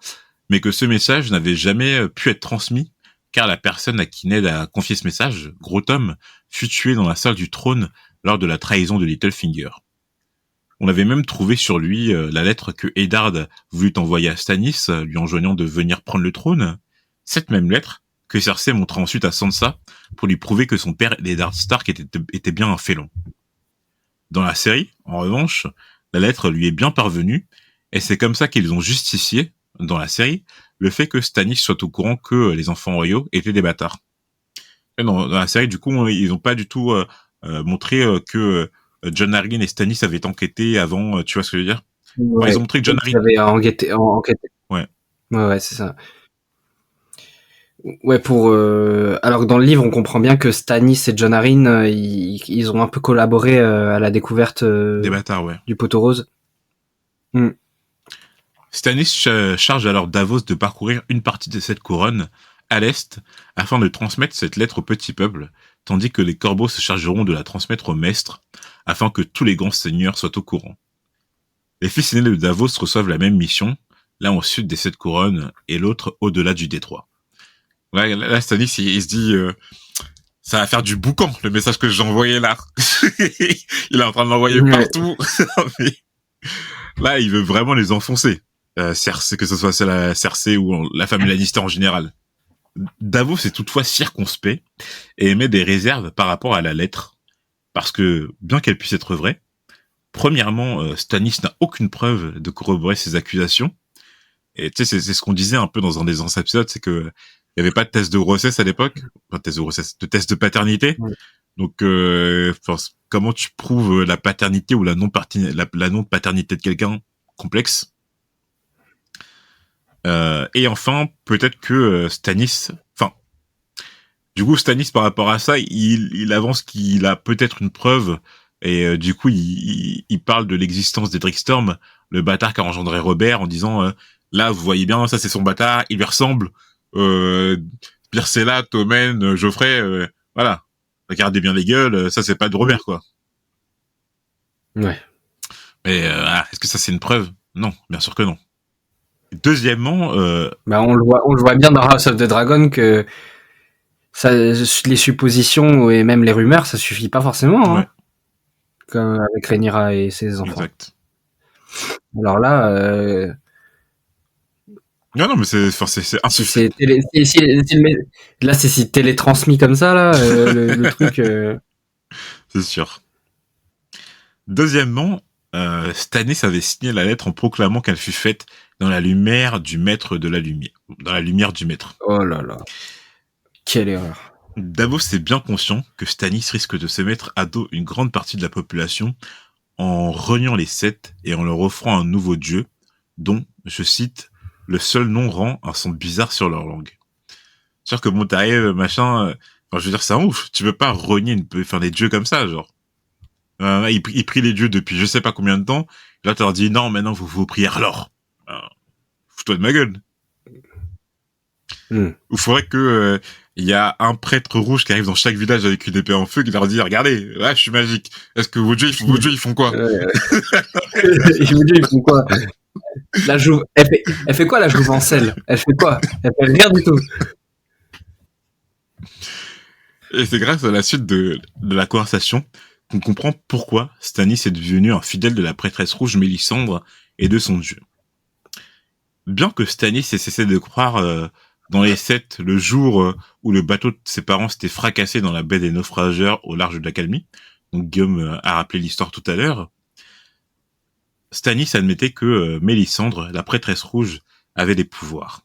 mais que ce message n'avait jamais pu être transmis, car la personne à qui Ned a confié ce message, Gros Tom, fut tué dans la salle du trône lors de la trahison de Littlefinger. On avait même trouvé sur lui la lettre que Eddard voulut envoyer à Stannis, lui enjoignant de venir prendre le trône. Cette même lettre que Cersei montra ensuite à Sansa pour lui prouver que son père Eddard Stark était bien un félon. Dans la série, en revanche, la lettre lui est bien parvenue, et c'est comme ça qu'ils ont justifié, dans la série, le fait que Stannis soit au courant que les enfants royaux étaient des bâtards. Et dans la série, du coup, ils n'ont pas du tout montré que Jon Arryn et Stannis avaient enquêté avant, tu vois ce que je veux dire? Ouais, enfin, ils ont montré que Jon Arryn avait enquêté. Ouais, c'est ça. Ouais, alors que dans le livre, on comprend bien que Stannis et Jon Arryn, ils ont un peu collaboré à la découverte des bâtards, ouais. Du poteau rose. Stannis charge alors Davos de parcourir une partie de cette couronne à l'est afin de transmettre cette lettre au petit peuple, tandis que les corbeaux se chargeront de la transmettre au maître afin que tous les grands seigneurs soient au courant. Les fils aînés de Davos reçoivent la même mission, l'un au sud des Sept Couronnes et l'autre au-delà du détroit. Là Stanis, il se dit, ça va faire du boucan, le message que j'ai envoyé là. Il est en train de l'envoyer partout. Mais là, il veut vraiment les enfoncer. Cersei, que ce soit la Cersei ou la famille Lannister en général. Davos est toutefois circonspect et émet des réserves par rapport à la lettre. Parce que, bien qu'elle puisse être vraie, premièrement, Stannis n'a aucune preuve de corroborer ses accusations. Et tu sais, c'est ce qu'on disait un peu dans un des anciens épisodes, c'est que il y avait pas de test de grossesse à l'époque, pas de test de grossesse, de test de paternité. Ouais. Donc, comment tu prouves la paternité ou la non-paternité de quelqu'un complexe. Et enfin, peut-être que Stannis, du coup, Stannis, par rapport à ça, il avance qu'il a peut-être une preuve, et du coup, il parle de l'existence d'Edric Storm, le bâtard qui a engendré Robert, en disant, là, vous voyez bien, ça c'est son bâtard, il lui ressemble, Myrcella, Tommen, Geoffrey, voilà. Regardez bien les gueules, ça c'est pas de Robert, quoi. Ouais. Mais est-ce que ça c'est une preuve? Non, bien sûr que non. Deuxièmement, on le voit bien dans House of the Dragon que ça, les suppositions et même les rumeurs, ça suffit pas forcément, hein. Ouais. Comme avec Rhaenyra et ses enfants. Exact. Alors là, non, mais c'est insuffisant. Là, c'est si télétransmis comme ça, là, le truc. C'est sûr. Deuxièmement, Stannis avait signé la lettre en proclamant qu'elle fut faite dans la lumière du maître de la lumière. Dans la lumière du maître. Oh là là. Quelle erreur. Davos est bien conscient que Stannis risque de se mettre à dos une grande partie de la population en reniant les Sept et en leur offrant un nouveau dieu dont, je cite, le seul nom rend un son bizarre sur leur langue. C'est sûr que bon, t'arrives, machin, je veux dire, c'est un ouf. Tu peux pas renier des dieux comme ça, genre. Il prie les dieux depuis je sais pas combien de temps. Là, tu leur dis, non, maintenant, vous priez alors. Fous-toi de ma gueule. Il faudrait que il y a un prêtre rouge qui arrive dans chaque village avec une épée en feu qui leur dit, regardez, là, je suis magique. Est-ce que vos dieux, ils font quoi? Vos dieux, ils font quoi? Elle fait quoi, la jouvencelle? Elle fait quoi? Elle fait rien du tout. Et c'est grâce à la suite de la conversation qu'on comprend pourquoi Stannis est devenu un fidèle de la prêtresse rouge Mélisandre et de son dieu. Bien que Stannis ait cessé de croire dans les Sept le jour où le bateau de ses parents s'était fracassé dans la baie des naufrageurs au large de l'Accalmie, donc Guillaume a rappelé l'histoire tout à l'heure, Stannis admettait que Mélisandre, la prêtresse rouge, avait des pouvoirs.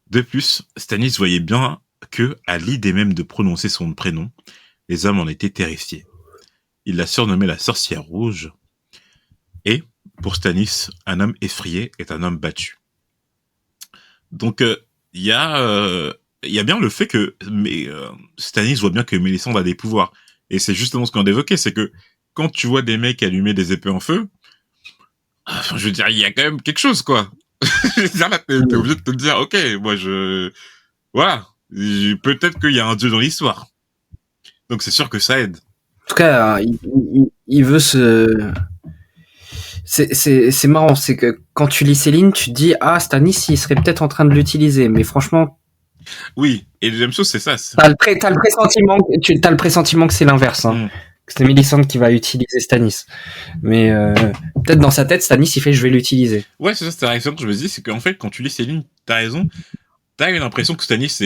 De plus, Stannis voyait bien que, à l'idée même de prononcer son prénom, les hommes en étaient terrifiés. Il la surnommait la sorcière rouge. Et, pour Stannis, un homme effrayé est un homme battu. Donc, il y a bien le fait que Stannis voit bien que Mélisandre a des pouvoirs. Et c'est justement ce qu'on a évoqué, c'est que quand tu vois des mecs allumer des épées en feu, je veux dire, il y a quand même quelque chose, quoi. Je veux dire, là, t'es obligé de te dire, ok, moi, voilà. Peut-être qu'il y a un dieu dans l'histoire. Donc, c'est sûr que ça aide. En tout cas, il veut se... C'est marrant, c'est que quand tu lis Céline, tu te dis, ah, Stannis, il serait peut-être en train de l'utiliser, mais franchement... Oui, et la deuxième chose, c'est ça. T'as le pressentiment que c'est l'inverse, hein. Que c'est Mélisandre qui va utiliser Stannis. Mais peut-être dans sa tête, Stannis, il fait, je vais l'utiliser. Ouais, c'est ça, c'est la réaction que je me dis, c'est qu'en fait, quand tu lis Céline, t'as raison, t'as l'impression que Stannis,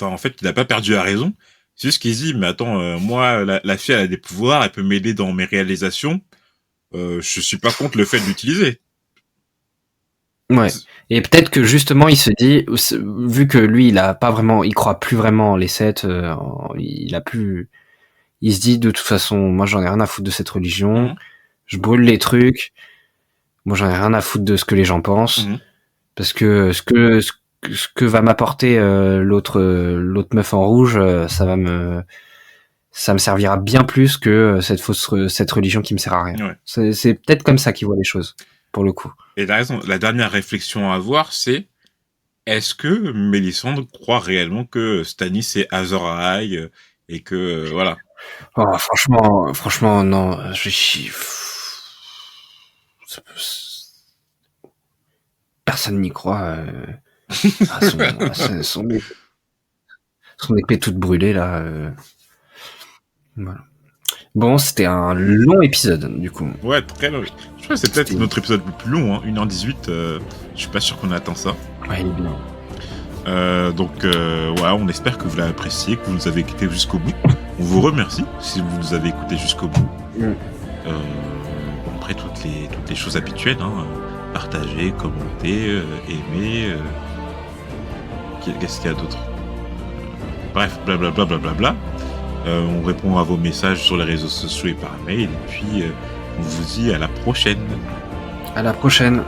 en fait, il a pas perdu la raison. C'est juste qu'il se dit, mais attends, moi, la fille, elle a des pouvoirs, elle peut m'aider dans mes réalisations. Je suis pas contre le fait de l'utiliser. Ouais. Et peut-être que justement, il se dit, vu que lui, il croit plus vraiment les Sept, il se dit, de toute façon, moi, j'en ai rien à foutre de cette religion. Je brûle les trucs. Moi, j'en ai rien à foutre de ce que les gens pensent. Parce que ce que va m'apporter l'autre meuf en rouge, ça me servira bien plus que cette religion qui me sert à rien. Ouais. C'est peut-être comme ça qu'il voit les choses, pour le coup. Et t'as raison. La dernière réflexion à avoir, c'est est-ce que Mélisandre croit réellement que Stannis est Azor Ahai et que voilà. Oh, franchement, non. Personne n'y croit. son épée toute brûlée là. Voilà. Bon, c'était un long épisode du coup. Ouais, très long. Je crois que c'est peut-être notre épisode le plus long, hein, 1h18. Je suis pas sûr qu'on attend ça. Ouais, il est bien. Donc voilà, on espère que vous l'avez apprécié, que vous nous avez écouté jusqu'au bout. On vous remercie si vous nous avez écouté jusqu'au bout. Après toutes les choses habituelles, hein, partager, commenter, aimer. Qu'est-ce qu'il y a d'autre? Bref, blablabla. On répond à vos messages sur les réseaux sociaux et par mail. Et puis on vous dit à la prochaine. À la prochaine.